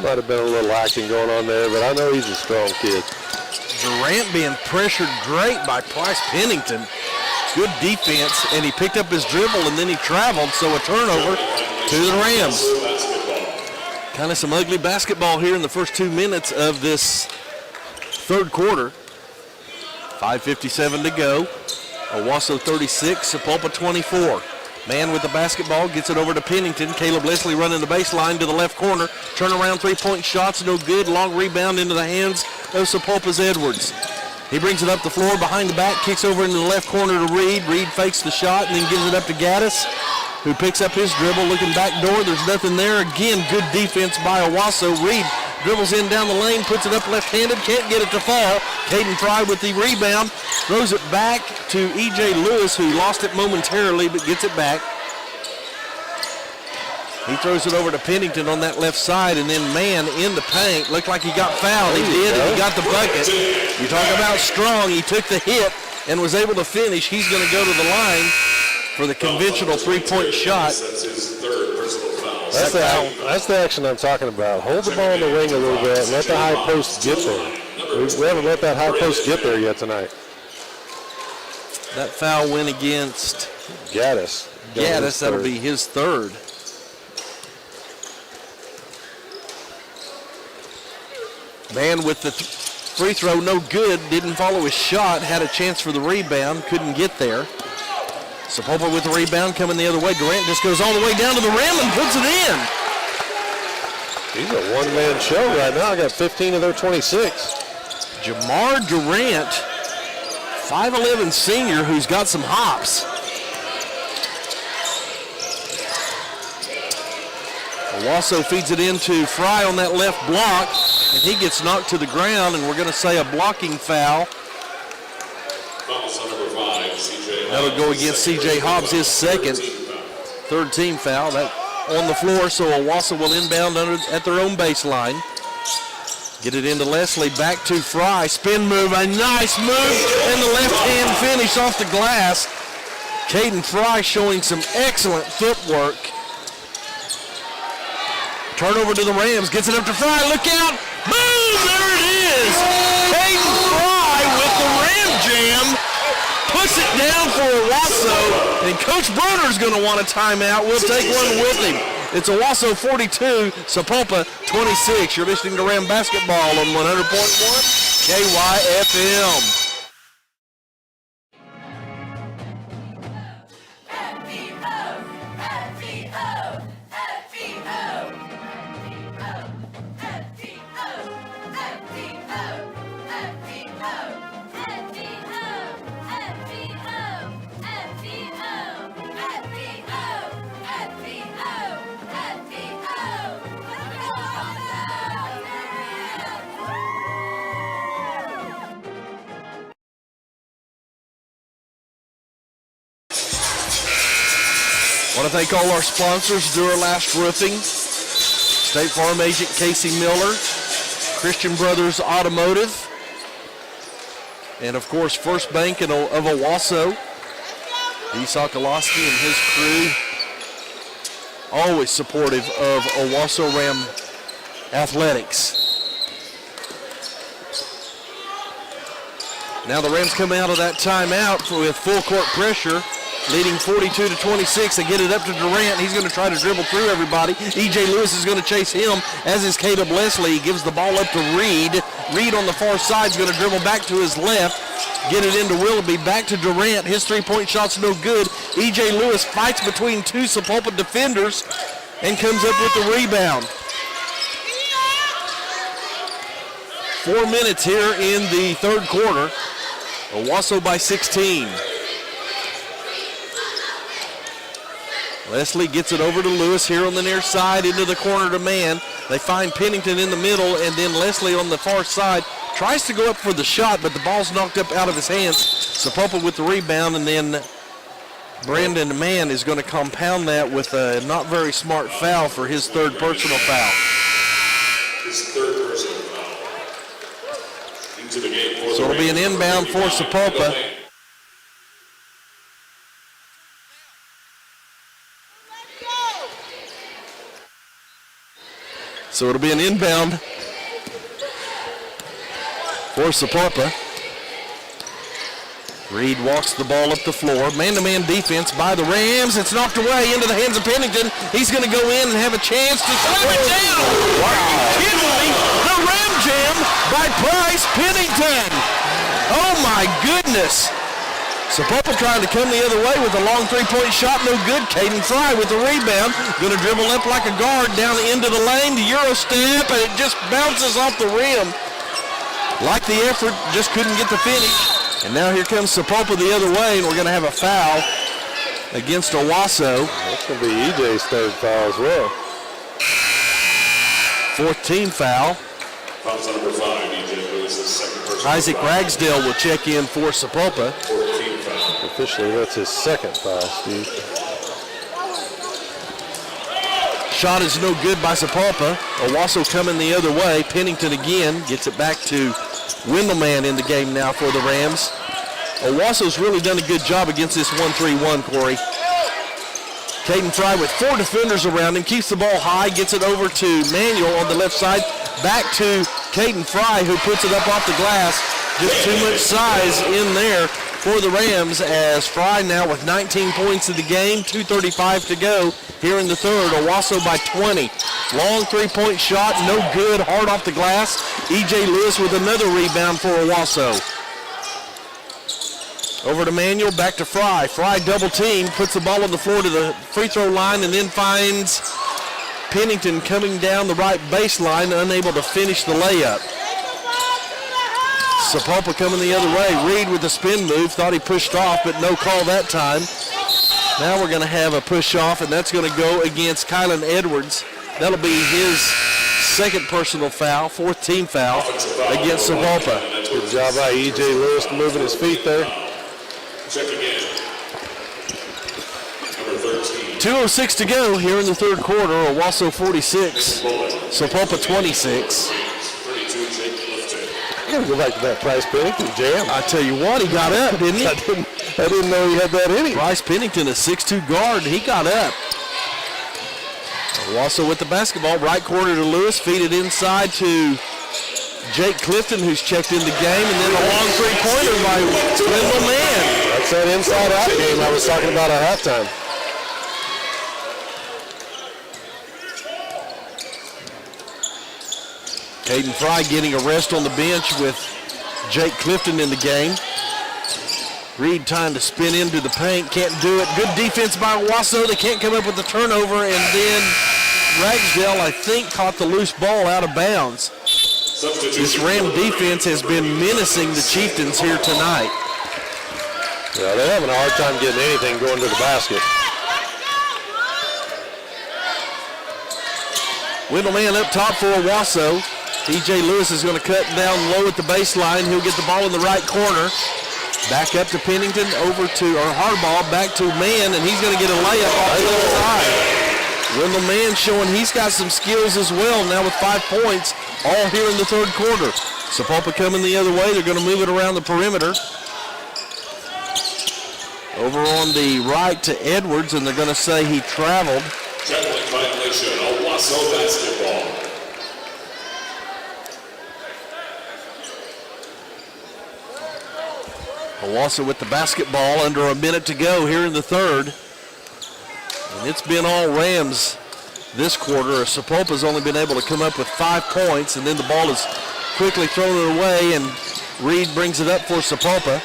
Might have been a little acting going on there, but I know he's a strong kid. Durant being pressured great by Price Pennington. Good defense, and he picked up his dribble, and then he traveled, so a turnover to the Rams. Kind of some ugly basketball here in the first 2 minutes of this third quarter. 5:57 to go. Owasso 36, Sapulpa 24. Mann with the basketball, gets it over to Pennington. Caleb Leslie running the baseline to the left corner. Turnaround three-point shots, no good. Long rebound into the hands of Sapulpa's Edwards. He brings it up the floor behind the back, kicks over into the left corner to Reed. Reed fakes the shot and then gives it up to Gaddis, who picks up his dribble, looking back door. There's nothing there. Again, good defense by Owasso. Reed dribbles in down the lane, puts it up left-handed, can't get it to fall. Caden Fry with the rebound, throws it back to E.J. Lewis, who lost it momentarily but gets it back. He throws it over to Pennington on that left side, and then Mann in the paint. Looked like he got fouled. He did, and he got the bucket. You talk about strong. He took the hit and was able to finish. He's going to go to the line for the conventional three-point shot. That's his third personal foul. That's the action I'm talking about. Hold the ball in the wing a little bit and let the high post get there. We haven't let that high post get there yet tonight. That foul went against Gaddis. Gaddis, that'll be his third. Mann with the free throw, no good. Didn't follow his shot. Had a chance for the rebound. Couldn't get there. Sapulpa with the rebound coming the other way. Durant just goes all the way down to the rim and puts it in. He's a one-man show right now. I got 15 of their 26. Jamar Durant, 5'11 senior who's got some hops. Owasso feeds it into Fry on that left block, and he gets knocked to the ground, and we're going to say a blocking foul. That'll go against C.J. Hobbs, his second, third team foul. That on the floor, so Owasso will inbound at their own baseline. Get it into Leslie, back to Fry, spin move, a nice move, and the left hand finish off the glass. Caden Fry showing some excellent footwork. Turnover to the Rams, gets it up to Fry, look out, boom, there it is. Caden Fry with the Ram jam, puts it down for Owasso, and Coach Broder's going to want a timeout. We'll take one with him. It's Owasso 42, Sapulpa 26. You're listening to Ram Basketball on 100.1 KYFM. Want to thank all our sponsors, Duralast Roofing, State Farm Agent Casey Miller, Christian Brothers Automotive, and of course First Bank of Owasso. Esau Koloski and his crew, always supportive of Owasso Ram athletics. Now the Rams come out of that timeout with full court pressure, leading 42-26. They get it up to Durant. He's going to try to dribble through everybody. E.J. Lewis is going to chase him, as is Caleb Leslie. He gives the ball up to Reed. Reed on the far side is going to dribble back to his left. Get it into Willoughby, back to Durant. His three-point shot's no good. E.J. Lewis fights between two Sapulpa defenders and comes up with the rebound. 4 minutes here in the third quarter. Owasso by 16. Leslie gets it over to Lewis here on the near side into the corner to man. They find Pennington in the middle, and then Leslie on the far side tries to go up for the shot, but the ball's knocked up out of his hands. Sapulpa with the rebound, and then Brandon Mann is going to compound that with a not very smart foul for his third personal foul. His third personal foul. Into the game for so it'll be an inbound for Sapulpa. So it'll be an inbound for Sapulpa. Reed walks the ball up the floor. Man-to-man defense by the Rams. It's knocked away into the hands of Pennington. He's going to go in and have a chance to slam it down. Wow. Are you kidding me? The Ram jam by Bryce Pennington. Oh, my goodness. Sapulpa trying to come the other way with a long three-point shot. No good. Caden Fry with the rebound. Going to dribble up like a guard down into the lane. The Euro step, and it just bounces off the rim. Like the effort, just couldn't get the finish. And now here comes Sapulpa the other way, and we're going to have a foul against Owasso. That's going to be EJ's third foul as well. 14th foul. Fouls number 5, EJ Lewis, second personal Isaac foul. Ragsdale will check in for Sapulpa. 14th foul. Officially, that's his second foul, Steve. Shot is no good by Sapulpa. Owasso coming the other way. Pennington again gets it back to Windelman in the game now for the Rams. Owasso's really done a good job against this 1-3-1, Corey. Caden Fry with 4 defenders around him, keeps the ball high, gets it over to Manuel on the left side, back to Caden Fry, who puts it up off the glass. Just too much size in there for the Rams, as Fry now with 19 points in the game, 2:35 to go here in the third. Owasso by 20. Long three-point shot, no good, hard off the glass. E.J. Lewis with another rebound for Owasso. Over to Manuel, back to Fry. Fry double team, puts the ball on the floor to the free throw line, and then finds Pennington coming down the right baseline, unable to finish the layup. Sapulpa coming the other way. Reed with the spin move, thought he pushed off, but no call that time. Now we're going to have a push off, and that's going to go against Kylan Edwards. That'll be his second personal foul, 4th team foul against Sapulpa. Good job by E.J. Lewis moving his feet there. Check again. Number 13. 2:06 to go here in the third quarter. Owasso 46, Sapulpa 26. 32, Jake Clifton. I got to go back to that Bryce Pennington jam. I tell you what, he got up, didn't he? I didn't know he had that in him. Bryce Pennington, a 6'2 guard, he got up. Owasso with the basketball, right corner to Lewis, feed it inside to Jake Clifton, who's checked in the game, and then a long three-pointer by Wendell Mann. That's that inside-out game I was talking about at halftime. Caden Fry getting a rest on the bench with Jake Clifton in the game. Reed trying to spin into the paint, can't do it. Good defense by Owasso. They can't come up with the turnover, and then Ragsdale, I think, caught the loose ball out of bounds. This Ram defense has been menacing the Chieftains here tonight. Yeah, they're having a hard time getting anything going to the basket. Wendell Mann up top for E.J. Lewis is going to cut down low at the baseline. He'll get the ball in the right corner. Back up to Pennington, over to, or Harbaugh, back to Mann, and he's going to get a layup off the other side. Wendell Mann showing he's got some skills as well now with 5 points, all here in the third quarter. Sapulpa coming the other way. They're going to move it around the perimeter. Over on the right to Edwards, and they're going to say he traveled. Traveling violation, Owasso basketball. Owasso with the basketball, under a minute to go here in the third. And it's been all Rams this quarter. Sapulpa's only been able to come up with 5 points, and then the ball is quickly thrown away, and Reed brings it up for Sapulpa.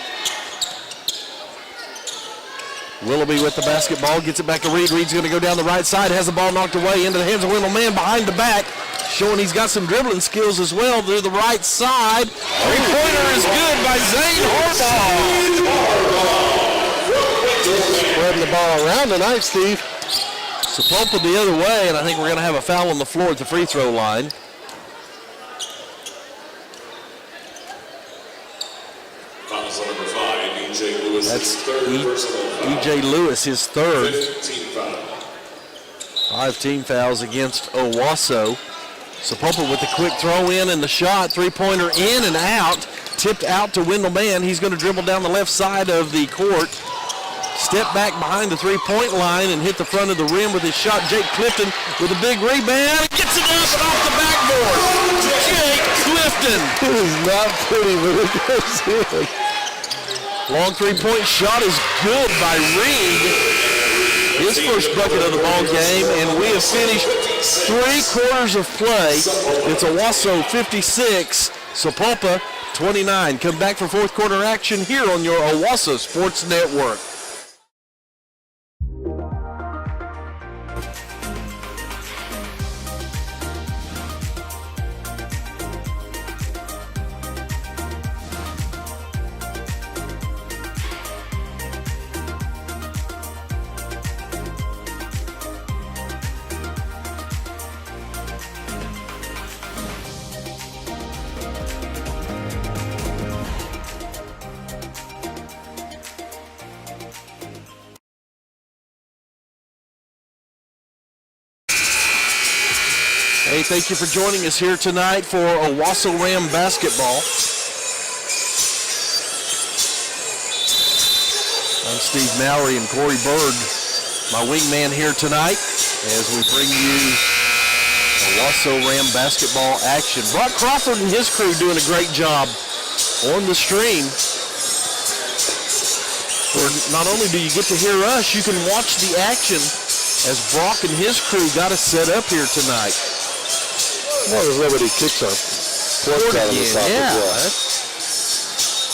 Willoughby with the basketball, gets it back to Reed. Reed's going to go down the right side, has the ball knocked away into the hands of Wendell Mann behind the back, showing he's got some dribbling skills as well to the right side. Three-pointer is good by Zane Harbaugh. Spreading the ball around tonight, Steve. Sapulpa the other way, and I think we're going to have a foul on the floor at the free throw line. Fouls on number 5, E.J. Lewis. That's third personal foul. E.J. Lewis, his third. 15 foul. 5 team fouls against Owasso. Sapulpa with the quick throw in and the shot. Three-pointer in and out. Tipped out to Wendell Mann. He's going to dribble down the left side of the court. Step back behind the three-point line and hit the front of the rim with his shot. Jake Clifton with a big rebound. Gets it up and off the backboard. Jake Clifton. It is not pretty, but it goes in. Long three-point shot is good by Reed. His first bucket of the ball game, and we have finished 3 quarters of play. It's Owasso 56, Sapulpa 29. Come back for fourth quarter action here on your Owasso Sports Network. Hey, thank you for joining us here tonight for Owasso Ram basketball. I'm Steve Mallory and Corey Bird, my wingman here tonight, as we bring you Owasso Ram basketball action. Brock Crawford and his crew doing a great job on the stream. Where not only do you get to hear us, you can watch the action as Brock and his crew got us set up here tonight. Well, there's nobody kicks up. Court again, yeah.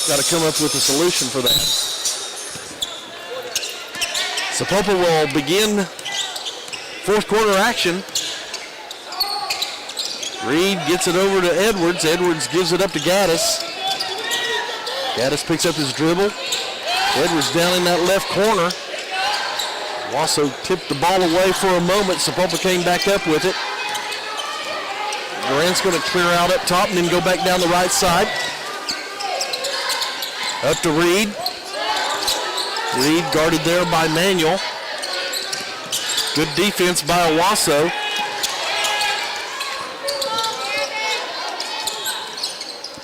Got to come up with a solution for that. Sapulpa will begin fourth quarter action. Reed gets it over to Edwards. Edwards gives it up to Gaddis. Gaddis picks up his dribble. Edwards down in that left corner. Owasso tipped the ball away for a moment. Sapulpa came back up with it. Durant's going to clear out up top and then go back down the right side. Up to Reed. Reed guarded there by Manuel. Good defense by Owasso.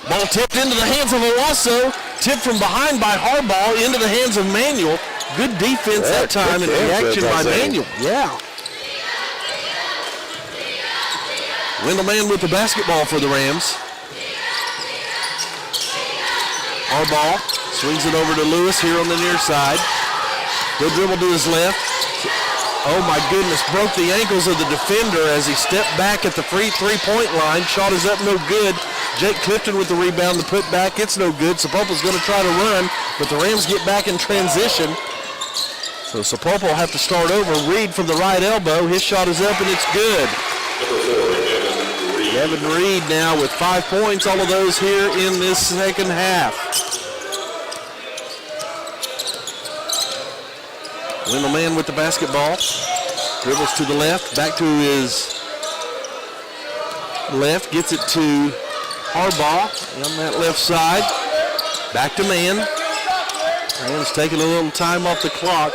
Ball tipped into the hands of Owasso. Tipped from behind by Harbaugh into the hands of Manuel. Good defense that time and reaction by Manuel. Yeah. Wendell Mann with the basketball for the Rams. Harbaugh swings it over to Lewis here on the near side. Good dribble to his left. Oh my goodness, broke the ankles of the defender as he stepped back at the free three-point line. Shot is up, no good. Jake Clifton with the rebound, the put back, it's no good. Sapulpa's going to try to run, but the Rams get back in transition. So Sapulpa will have to start over. Reed from the right elbow, his shot is up and it's good. Evan Reed now with 5 points, all of those here in this second half. Wendell Mann with the basketball. Dribbles to the left, back to his left, gets it to Harbaugh on that left side. Back to Mann. Rams taking a little time off the clock.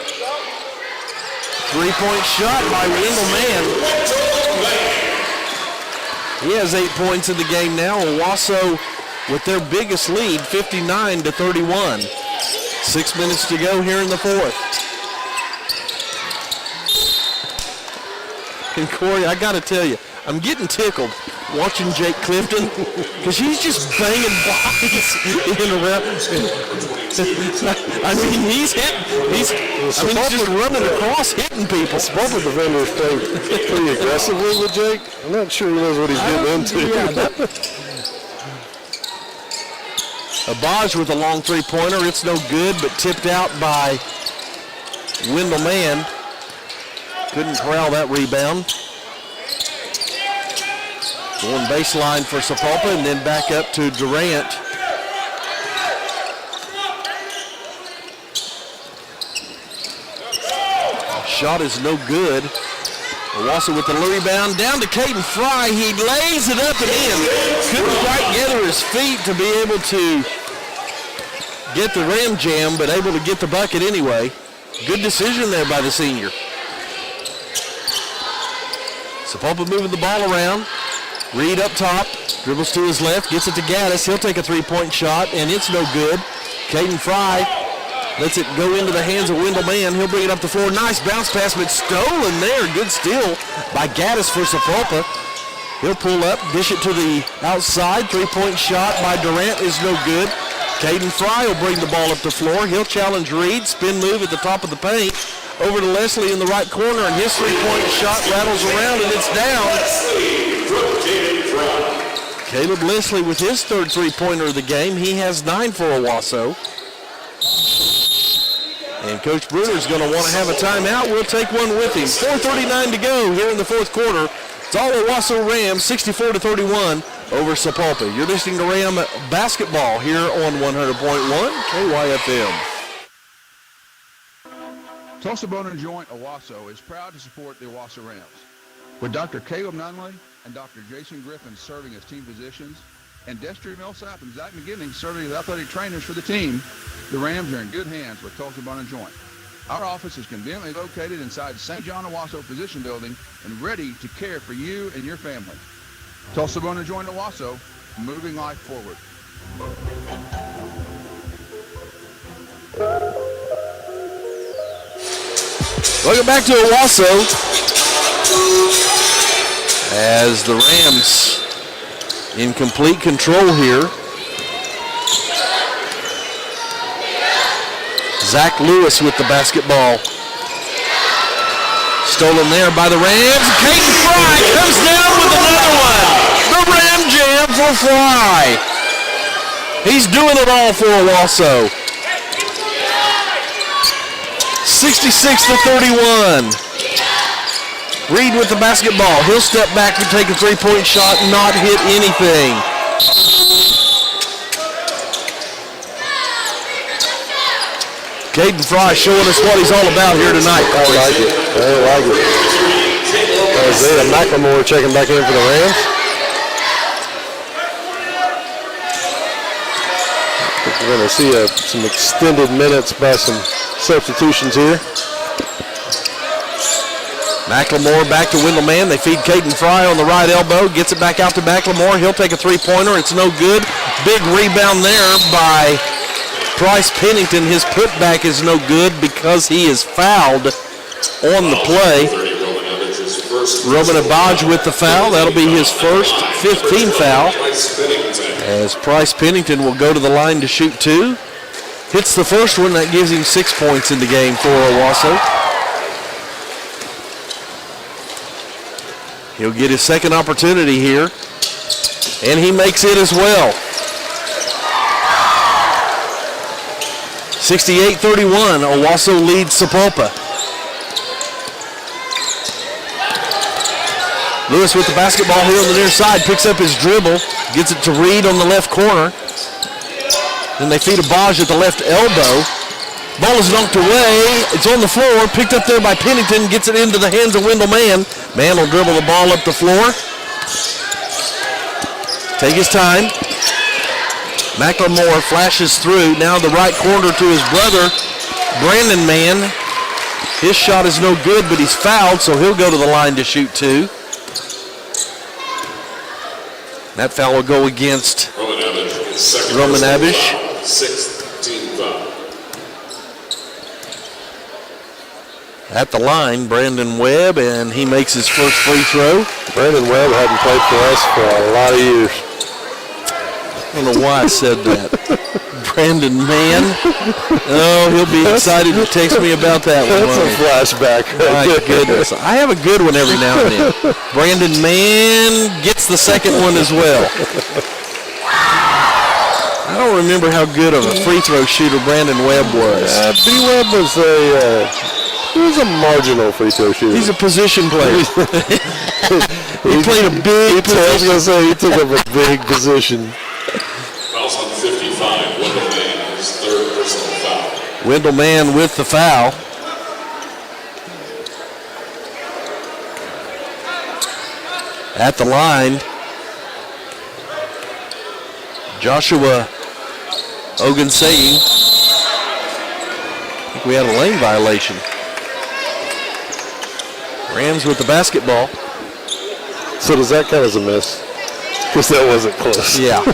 Three-point shot by Wendell Mann. He has 8 points in the game now. Owasso with their biggest lead, 59-31. 6 minutes to go here in the fourth. And Corey, I got to tell you, I'm getting tickled watching Jake Clifton because he's just banging bodies in around. I mean, he's just running across, hitting people. Both of the vendors play pretty aggressively with Jake. I'm not sure he knows what he's getting into. Abaj with a long three-pointer. It's no good, but tipped out by Wendell Mann. Couldn't corral that rebound. Going baseline for Sapulpa and then back up to Durant. Shot is no good. Owasso with the rebound down to Caden Fry. He lays it up and in. Couldn't quite gather his feet to be able to get the rim jam, but able to get the bucket anyway. Good decision there by the senior. Sapulpa moving the ball around. Reed up top, dribbles to his left, gets it to Gaddis. He'll take a three-point shot, and it's no good. Caden Fry lets it go into the hands of Wendell Mann. He'll bring it up the floor. Nice bounce pass, but stolen there. Good steal by Gaddis for Sapulpa. He'll pull up, dish it to the outside. Three-point shot by Durant is no good. Caden Fry will bring the ball up the floor. He'll challenge Reed. Spin move at the top of the paint. Over to Leslie in the right corner, and his three-point shot rattles around, and it's down. Caleb Leslie with his third three-pointer of the game. He has 9 for Owasso. And Coach Bruner's going to want to have a timeout. We'll take one with him. 4:39 to go here in the fourth quarter. It's all Owasso Rams, 64-31 over Sapulpa. You're listening to Ram basketball here on 100.1 KYFM. Tulsa Bone and Joint Owasso is proud to support the Owasso Rams. With Dr. Caleb Nunley and Dr. Jason Griffin serving as team physicians, and Destry Millsap and Zach McGinning serving as athletic trainers for the team, the Rams are in good hands with Tulsa Bone and Joint. Our office is conveniently located inside the St. John Owasso Physician Building and ready to care for you and your family. Tulsa Bone and Joint Owasso, moving life forward. Welcome back to Owasso as the Rams in complete control here. Zach Lewis with the basketball. Stolen there by the Rams. Caden Fry comes down with another one. The Ram jam for Fry. He's doing it all for Owasso. 66-31. Reed with the basketball. He'll step back and take a three-point shot and not hit anything. Caden Fry showing us what he's all about here tonight. I like it. Isaiah McLemore checking back in for the Rams. I think we're going to see some extended minutes by some substitutions here. McLemore back to Wendell Mann. They feed Caden Fry on the right elbow. Gets it back out to McLemore. He'll take a three-pointer. It's no good. Big rebound there by Bryce Pennington. His putback is no good because he is fouled on the play. Roman Abaj with the foul. That'll be his first 15 foul. As Bryce Pennington will go to the line to shoot two. Hits the first one. That gives him 6 points in the game for Owasso. He'll get his second opportunity here, and he makes it as well. 68-31, Owasso leads Sapulpa. Lewis with the basketball here on the near side, picks up his dribble, gets it to Reed on the left corner. Then they feed Abaj at the left elbow. Ball is knocked away. It's on the floor, picked up there by Pennington, gets it into the hands of Wendell Mann. Mann will dribble the ball up the floor. Take his time. McLemore flashes through. Now the right corner to his brother, Brandon Mann. His shot is no good, but he's fouled, so he'll go to the line to shoot 2. That foul will go against Roman Abish. 6th team foul. At the line, Brandon Webb, and he makes his first free throw. Brandon Webb hadn't played for us for a lot of years. I don't know why I said that. Brandon Mann. Oh, he'll be excited to text me about that one. That's a flashback. My goodness. I have a good one every now and then. Brandon Mann gets the second one as well. I don't remember how good of a free throw shooter Brandon Webb was. B-Webb was he was a marginal free throw shooter. He's a position player. He played a big position. I was going to say, he took up a big position. Fouls on 55. Wendell Mann, his 3rd personal foul. Wendell Mann with the foul. At the line, Joshua Ogunsei. I think we had a lane violation. Rams with the basketball. So does that count as a miss? Because that wasn't close. Yeah.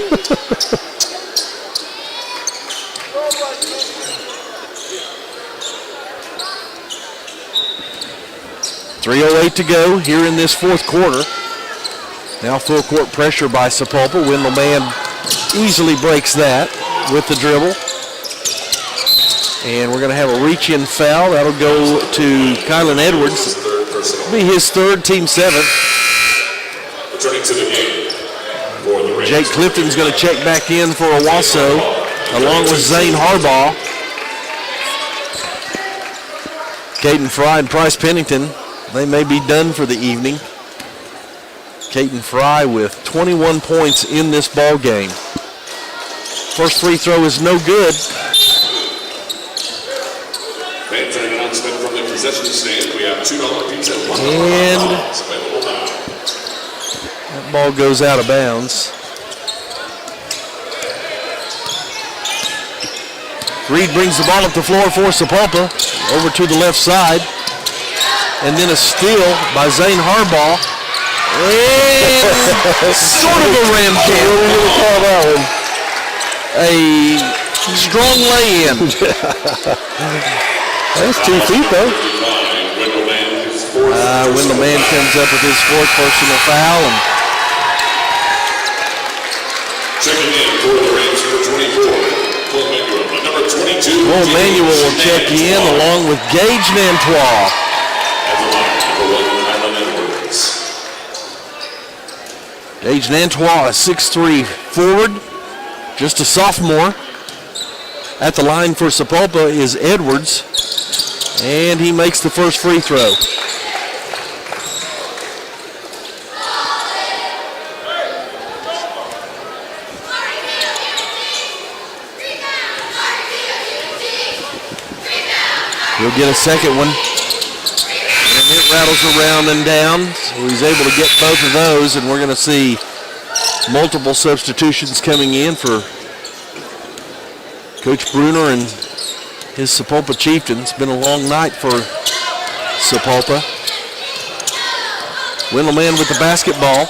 3:08 to go here in this 4th quarter. Now full court pressure by Sapulpa. Wendell Mann easily breaks that with the dribble. And we're going to have a reach-in foul. That'll go to Kylan Edwards. It'll be his 3rd, team 7th. Returning to the game for the Rams. Jake Clifton's going to check back in for Owasso, along with Zane Harbaugh. Caden Fry and Price Pennington, they may be done for the evening. Caden Fry with 21 points in this ball game. First free throw is no good. Fans and announcement from the concession stand. We have $2 pizza. And that ball goes out of bounds. Reed brings the ball up the floor for Sapulpa. Over to the left side. And then a steal by Zane Harbaugh. And sort of a ram camp. What are you going to call that one? A strong lay-in. That's 2 feet, though. Wendell Mann comes up with his 4th personal foul. And checking in for the Rams, number 22. Cole Manuel will check in along with Gage Nantois. At the line, number 1, Kylan Edwards. Gage Nantois, a 6'3" forward, just a sophomore. At the line for Sapulpa is Edwards, and he makes the first free throw. He'll get a second one. And it rattles around and down. So he's able to get both of those, and we're going to see multiple substitutions coming in for Coach Bruner and his Sapulpa Chieftain. It's been a long night for Sapulpa. Wendell Mann with the basketball.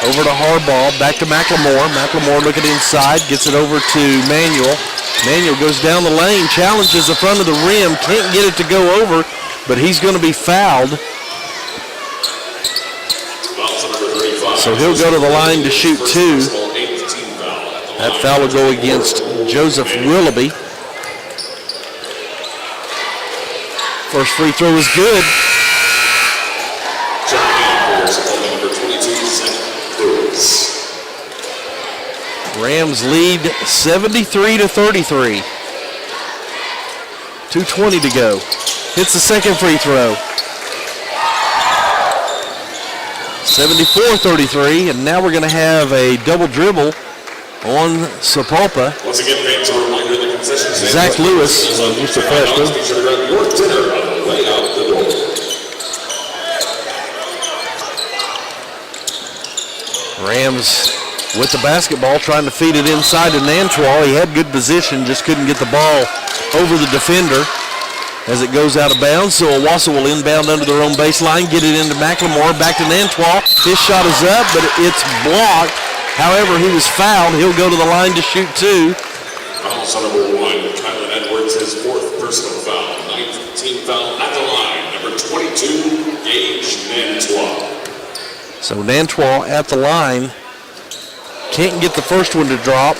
Over to Harbaugh, back to McLemore. McLemore looking inside, gets it over to Manuel. Manuel goes down the lane, challenges the front of the rim, can't get it to go over, but he's going to be fouled. So he'll go to the line to shoot 2. That foul will go against Joseph Willoughby. First free throw is good. Rams lead 73-33. 2:20 to go. Hits the second free throw. 74-33, and now we're going to have a double dribble on Sapulpa. Once again, fans, a reminder, the concession stand. Zach Lewis, just a freshman. Be sure to grab your dinner on the way out the door. Rams with the basketball, trying to feed it inside to Nantua. He had good position, just couldn't get the ball over the defender as it goes out of bounds. So Owasso will inbound under their own baseline, get it into McLemore, back to Nantua. His shot is up, but it's blocked. However, he was fouled. He'll go to the line to shoot two. Fouls on number 1, Kylan Edwards, his 4th personal foul. 9th team foul at the line. Number 22, Gage Nantua. So Nantua at the line. Can't get the first one to drop.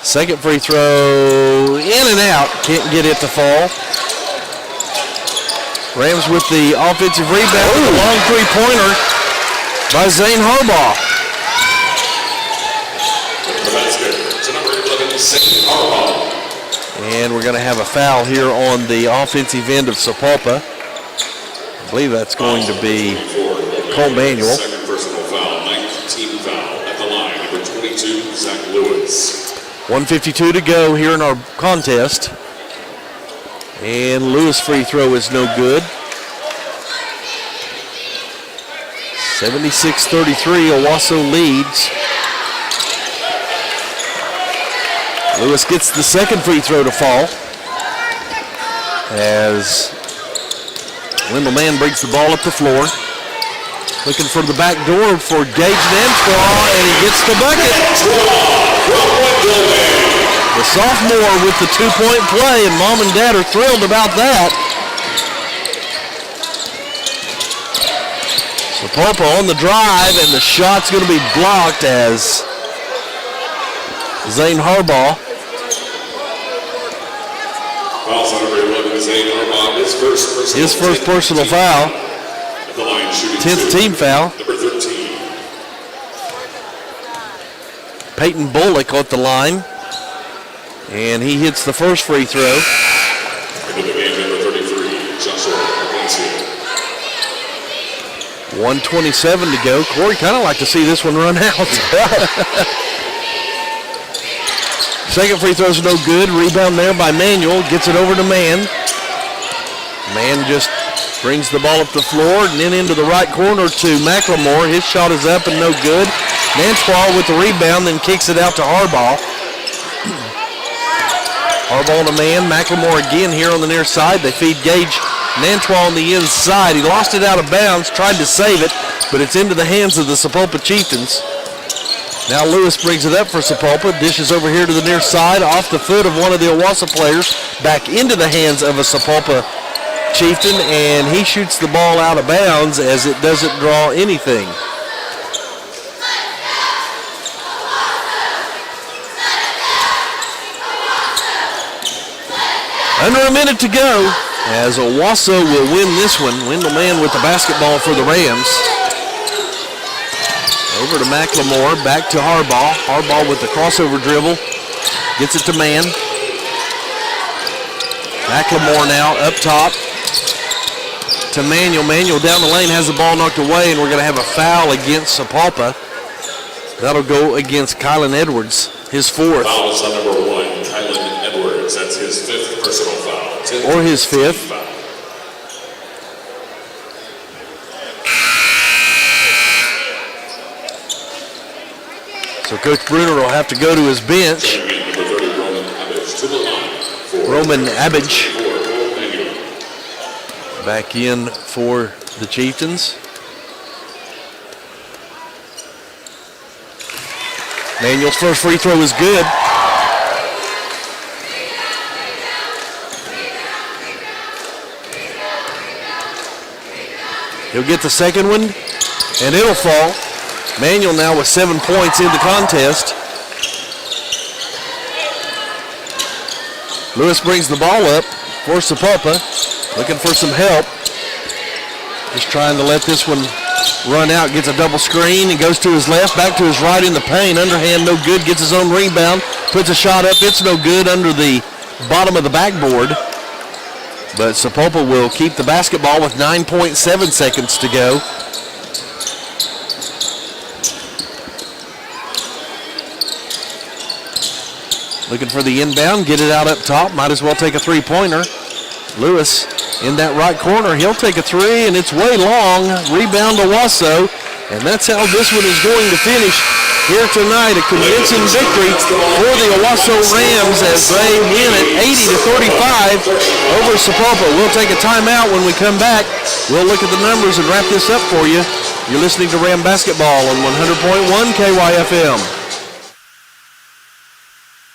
Second free throw, in and out. Can't get it to fall. Rams with the offensive rebound. With a long three-pointer by Zane Harbaugh. The basket to number 11, Zane Harbaugh. And we're going to have a foul here on the offensive end of Sapulpa. I believe that's going to be Cole Manuel. Second personal foul, 9th team foul at the line. Number 22, Zach Lewis. 1:52 to go here in our contest. And Lewis' free throw is no good. 76-33, Owasso leads. Lewis gets the second free throw to fall as Wendell Mann brings the ball up the floor. Looking for the back door for Gage Nantua, and he gets the bucket. The sophomore with the two-point play, and Mom and Dad are thrilled about that. Sapulpa on the drive, and the shot's going to be blocked as Zane Harbaugh. Fouls on number 11, Zane Harbaugh, his first personal foul. At the line, shooting 10th team foul. Number 13. Peyton Bullock at the line. And he hits the first free throw. Into the game, number 33, Joshua Valencia. 1:27 to go. Corey kind of like to see this one run out. Second free throw's no good. Rebound there by Manuel. Gets it over to Mann. Mann just brings the ball up the floor and then into the right corner to McLemore. His shot is up and no good. Nantua with the rebound, then kicks it out to Harbaugh. Harbaugh to Mann. McLemore again here on the near side. They feed Gage Nantua on the inside. He lost it out of bounds, tried to save it, but it's into the hands of the Sapulpa Chieftains. Now Lewis brings it up for Sapulpa. Dishes over here to the near side, off the foot of one of the Owasso players, back into the hands of a Sapulpa Chieftain, and he shoots the ball out of bounds as it doesn't draw anything. Under a minute to go as Owasso will win this one. Wendell Mann with the basketball for the Rams. Over to McLemore, back to Harbaugh. Harbaugh with the crossover dribble. Gets it to Mann. McLemore now up top to Manuel. Manuel down the lane has the ball knocked away, and we're going to have a foul against Sapulpa. That'll go against Kylan Edwards, his fourth. Fouls on number 1, Kylan Edwards. That's his 5th personal foul. Or his 5th. So Coach Bruner will have to go to his bench. Roman Abbage back in for the Chieftains. Manuel's first free throw is good. He'll get the second one, and it'll fall. Manuel now with 7 points in the contest. Lewis brings the ball up for Sapulpa, looking for some help. Just trying to let this one run out, gets a double screen, and goes to his left, back to his right in the paint. Underhand, no good, gets his own rebound, puts a shot up, it's no good under the bottom of the backboard. But Sapulpa will keep the basketball with 9.7 seconds to go. Looking for the inbound, get it out up top, might as well take a three-pointer. Lewis in that right corner. He'll take a three, and it's way long. Rebound Owasso, and that's how this one is going to finish here tonight. A convincing victory for the Owasso Rams as they win it 80-35 over Sapulpa. We'll take a timeout. When we come back, we'll look at the numbers and wrap this up for you. You're listening to Ram Basketball on 100.1 KYFM.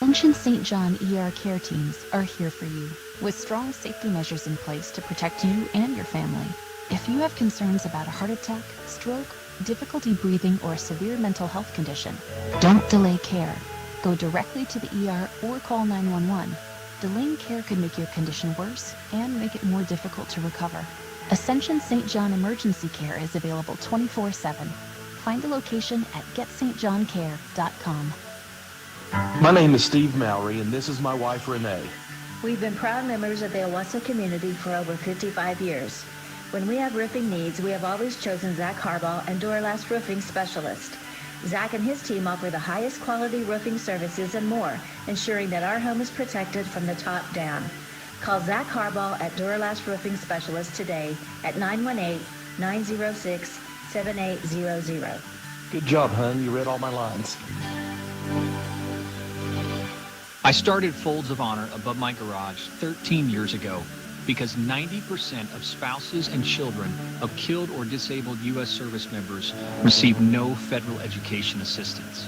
Ascension St. John ER care teams are here for you with strong safety measures in place to protect you and your family. If you have concerns about a heart attack, stroke, difficulty breathing, or a severe mental health condition, don't delay care. Go directly to the ER or call 911. Delaying care could make your condition worse and make it more difficult to recover. Ascension St. John Emergency Care is available 24/7. Find a location at getstjohncare.com. My name is Steve Mallory, and this is my wife, Renee. We've been proud members of the Owasso community for over 55 years. When we have roofing needs, we have always chosen Zach Harbaugh and Duralast Roofing Specialist. Zach and his team offer the highest quality roofing services and more, ensuring that our home is protected from the top down. Call Zach Harbaugh at Duralast Roofing Specialist today at 918-906-7800. Good job, hun. You read all my lines. I started Folds of Honor above my garage 13 years ago because 90% of spouses and children of killed or disabled U.S. service members receive no federal education assistance.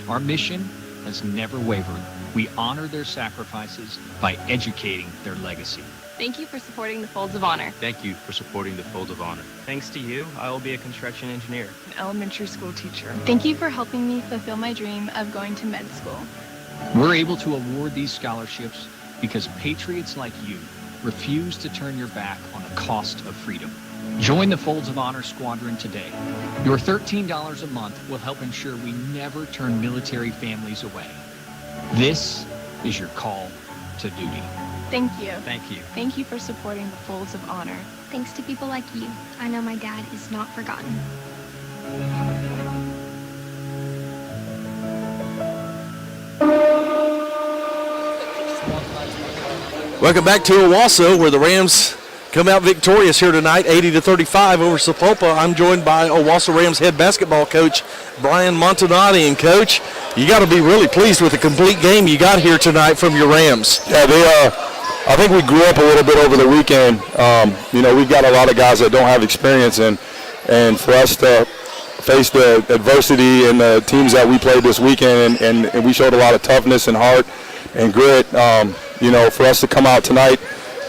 Our mission has never wavered. We honor their sacrifices by educating their legacy. Thank you for supporting the Folds of Honor. Thank you for supporting the Folds of Honor. Thanks to you, I will be a construction engineer. An elementary school teacher. Thank you for helping me fulfill my dream of going to med school. We're able to award these scholarships because patriots like you refuse to turn your back on the cost of freedom. Join the Folds of Honor Squadron today. Your $13 a month will help ensure we never turn military families away. This is your call to duty. Thank you. Thank you. Thank you for supporting the Folds of Honor. Thanks to people like you, I know my dad is not forgotten. Welcome back to Owasso, where the Rams come out victorious here tonight, 80-35 over Sapulpa. I'm joined by Owasso Rams head basketball coach Brian Montanati. And Coach, you got to be really pleased with the complete game you got here tonight from your Rams. Yeah, I think we grew up a little bit over the weekend. We've got a lot of guys that don't have experience, and for us to face the adversity and the teams that we played this weekend, and we showed a lot of toughness and heart and grit. For us to come out tonight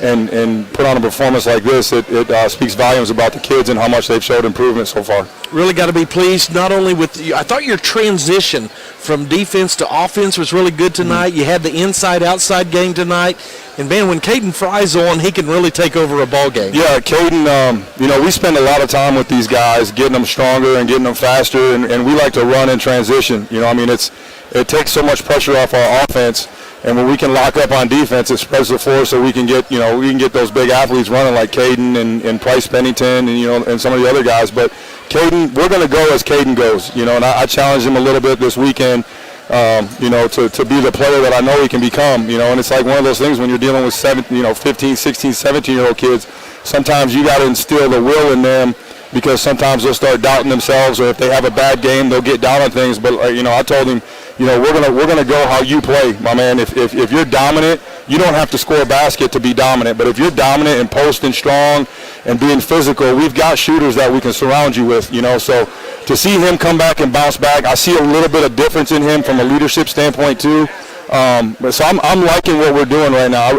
and put on a performance like this, it speaks volumes about the kids and how much they've showed improvement so far. Really got to be pleased not only with I thought your transition from defense to offense was really good tonight. You had the inside-outside game tonight. And, man, when Caden Fry's on, he can really take over a ball game. Yeah, Caden, we spend a lot of time with these guys, getting them stronger and getting them faster, and we like to run and transition. It takes so much pressure off our offense. And when we can lock up on defense, it spreads the floor so we can get those big athletes running like Caden and Price Pennington and some of the other guys. But Caden, we're going to go as Caden goes. And I challenged him a little bit this weekend, to be the player that I know he can become. And it's like one of those things when you're dealing with 15, 16, 17-year-old kids. Sometimes you got to instill the will in them, because sometimes they'll start doubting themselves, or if they have a bad game, they'll get down on things. But I told him, we're gonna go how you play, my man. If you're dominant, you don't have to score a basket to be dominant. But if you're dominant and posting strong and being physical, we've got shooters that we can surround you with. So to see him come back and bounce back, I see a little bit of difference in him from a leadership standpoint too. So I'm liking what we're doing right now.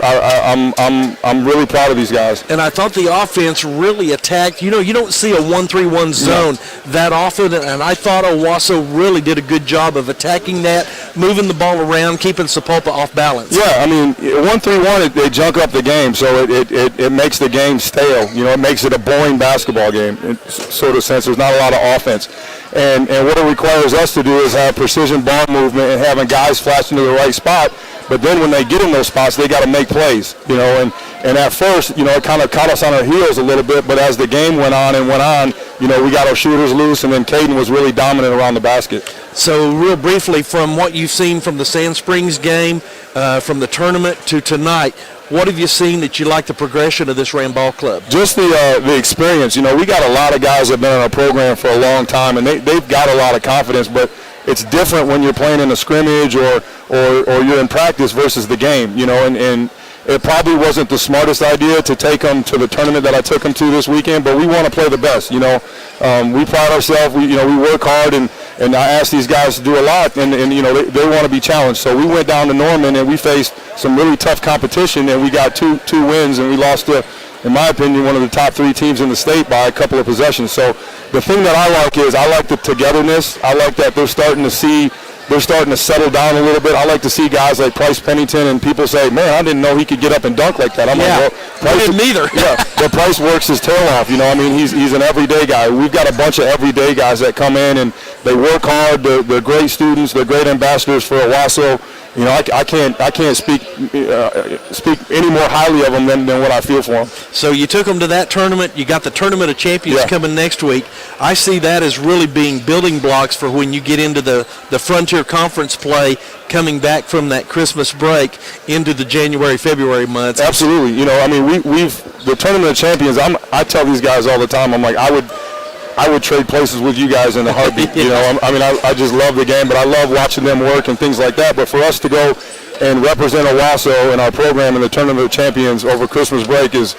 I'm really proud of these guys. And I thought the offense really attacked. You don't see a 1-3-1 zone that often, and I thought Owasso really did a good job of attacking that, moving the ball around, keeping Sapulpa off balance. Yeah, 1-3-1, they junk up the game, so it makes the game stale. It makes it a boring basketball game, in sort of sense. There's not a lot of offense. And what it requires us to do is have precision ball movement and having guys flash into the right spot. But then when they get in those spots, they got to make plays, And at first, it kind of caught us on our heels a little bit. But as the game went on, we got our shooters loose, and then Caden was really dominant around the basket. So real briefly, from what you've seen from the Sand Springs game, from the tournament to tonight, What have you seen that you like the progression of this Ram ball club? Just the experience. You know, we got a lot of guys that have been in our program for a long time, and they've got a lot of confidence, but it's different when you're playing in a scrimmage or you're in practice versus the game, you know, and it probably wasn't the smartest idea to take them to the tournament that I took them to this weekend, but we want to play the best, you know. We pride ourselves, we work hard, and I ask these guys to do a lot, and you know, they want to be challenged. So we went down to Norman, and we faced some really tough competition, and we got two wins, and we lost to, in my opinion, one of the top 3 teams in the state by a couple of possessions. So the thing that I like is I like the togetherness. I like that they're starting to settle down a little bit. I like to see guys like Price Pennington, and people say, man, I didn't know he could get up and dunk like that. I'm like, well, I didn't either. Yeah, but Price works his tail off. You know, I mean, he's an everyday guy. We've got a bunch of everyday guys that come in, and they work hard. They're great students. They're great ambassadors for Owasso. You know, I can't speak any more highly of them than what I feel for them. So you took them to that tournament. You got the Tournament of Champions coming next week. I see that as really being building blocks for when you get into the Frontier Conference play coming back from that Christmas break into the January, February months. Absolutely. You know, I mean, we've the Tournament of Champions, I tell these guys all the time, I'm like, I would trade places with you guys in a heartbeat. You know, I just love the game, but I love watching them work and things like that. But for us to go and represent Owasso in our program in the Tournament of Champions over Christmas break is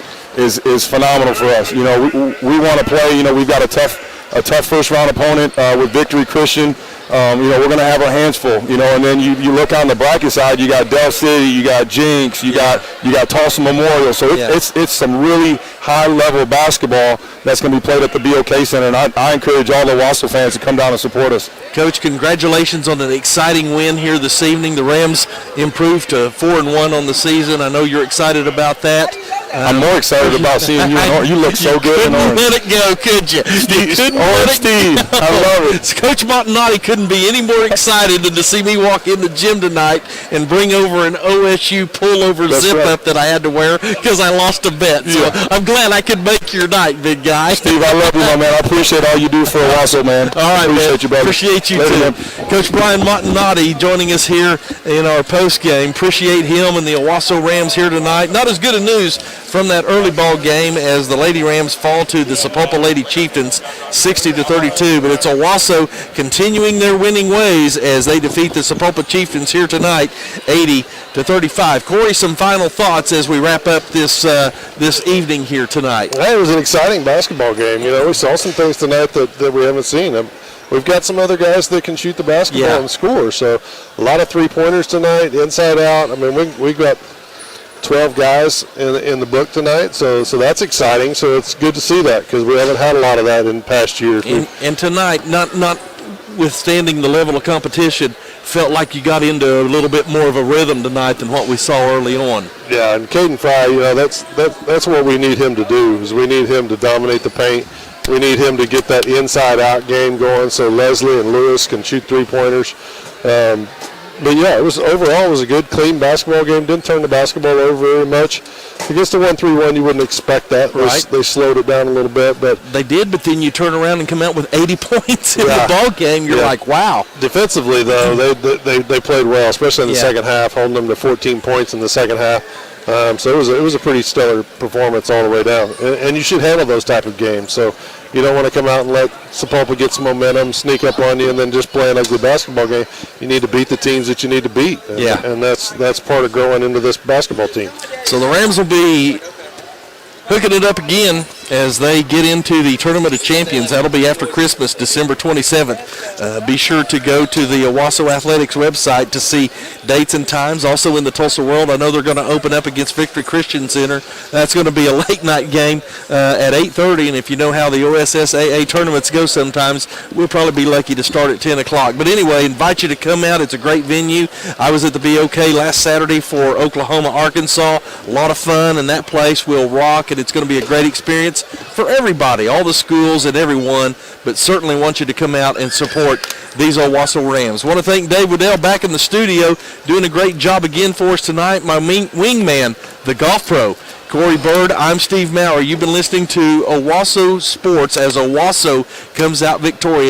phenomenal for us. You know, we want to play. You know, we've got a tough first round opponent with Victory Christian. You know, we're going to have our hands full, you know, and then you look on the bracket side, you got Del City, you got Jinx, you got Tulsa Memorial. So it's some really high-level basketball that's going to be played at the BOK Center, and I encourage all the Owasso fans to come down and support us. Coach, congratulations on an exciting win here this evening. The Rams improved to 4-1 on the season. I know you're excited about that. I'm more excited about seeing you in orange. You look so good in orange. You couldn't let it go, could you? Steve. I love it. Coach Montanati couldn't be any more excited than to see me walk in the gym tonight and bring over an OSU pullover zip-up that I had to wear because I lost a bet. So I'm glad I could make your night, big guy. Steve, I love you, my man. I appreciate all you do for Owasso, man. All right, appreciate you, brother. Appreciate you, too. Coach Brian Montanati joining us here in our post game. Appreciate him and the Owasso Rams here tonight. Not as good a news from that early ball game as the Lady Rams fall to the Sapulpa Lady Chieftains 60-32, but it's Owasso continuing their winning ways as they defeat the Sapulpa Chieftains here tonight 80-35. Corey, some final thoughts as we wrap up this evening here tonight. Hey, it was an exciting basketball game. You know, we saw some things tonight that we haven't seen. We've got some other guys that can shoot the basketball and score. So a lot of three-pointers tonight, inside out. I mean, we got 12 guys in the book tonight, so that's exciting. So it's good to see that because we haven't had a lot of that in past years. And tonight, not withstanding the level of competition, felt like you got into a little bit more of a rhythm tonight than what we saw early on. Yeah, and Caden Fry, you know, that's what we need him to do. Is we need him to dominate the paint. We need him to get that inside-out game going so Leslie and Lewis can shoot three-pointers. But yeah, it was a good, clean basketball game. Didn't turn the basketball over very much. Against the 1-3-1, you wouldn't expect that. Right. They slowed it down a little bit, but they did. But then you turn around and come out with 80 points in the ball game. You're like, wow. Defensively, though, they played well, especially in the second half, holding them to 14 points in the second half. So it was a pretty stellar performance all the way down. And you should handle those type of games. So you don't want to come out and let Sapulpa get some momentum, sneak up on you, and then just play an ugly basketball game. You need to beat the teams that you need to beat. And that's part of growing into this basketball team. So the Rams will be hooking it up again as they get into the Tournament of Champions. That'll be after Christmas, December 27th. Be sure to go to the Owasso Athletics website to see dates and times. Also in the Tulsa World, I know they're going to open up against Victory Christian Center. That's going to be a late-night game at 8:30, and if you know how the OSSAA tournaments go sometimes, we'll probably be lucky to start at 10 o'clock. But anyway, invite you to come out. It's a great venue. I was at the BOK last Saturday for Oklahoma, Arkansas. A lot of fun, and that place will rock, and it's going to be a great experience for everybody, all the schools and everyone, but certainly want you to come out and support these Owasso Rams. I want to thank Dave Waddell back in the studio, doing a great job again for us tonight. My wingman, the golf pro, Corey Bird. I'm Steve Maurer. You've been listening to Owasso Sports as Owasso comes out victorious.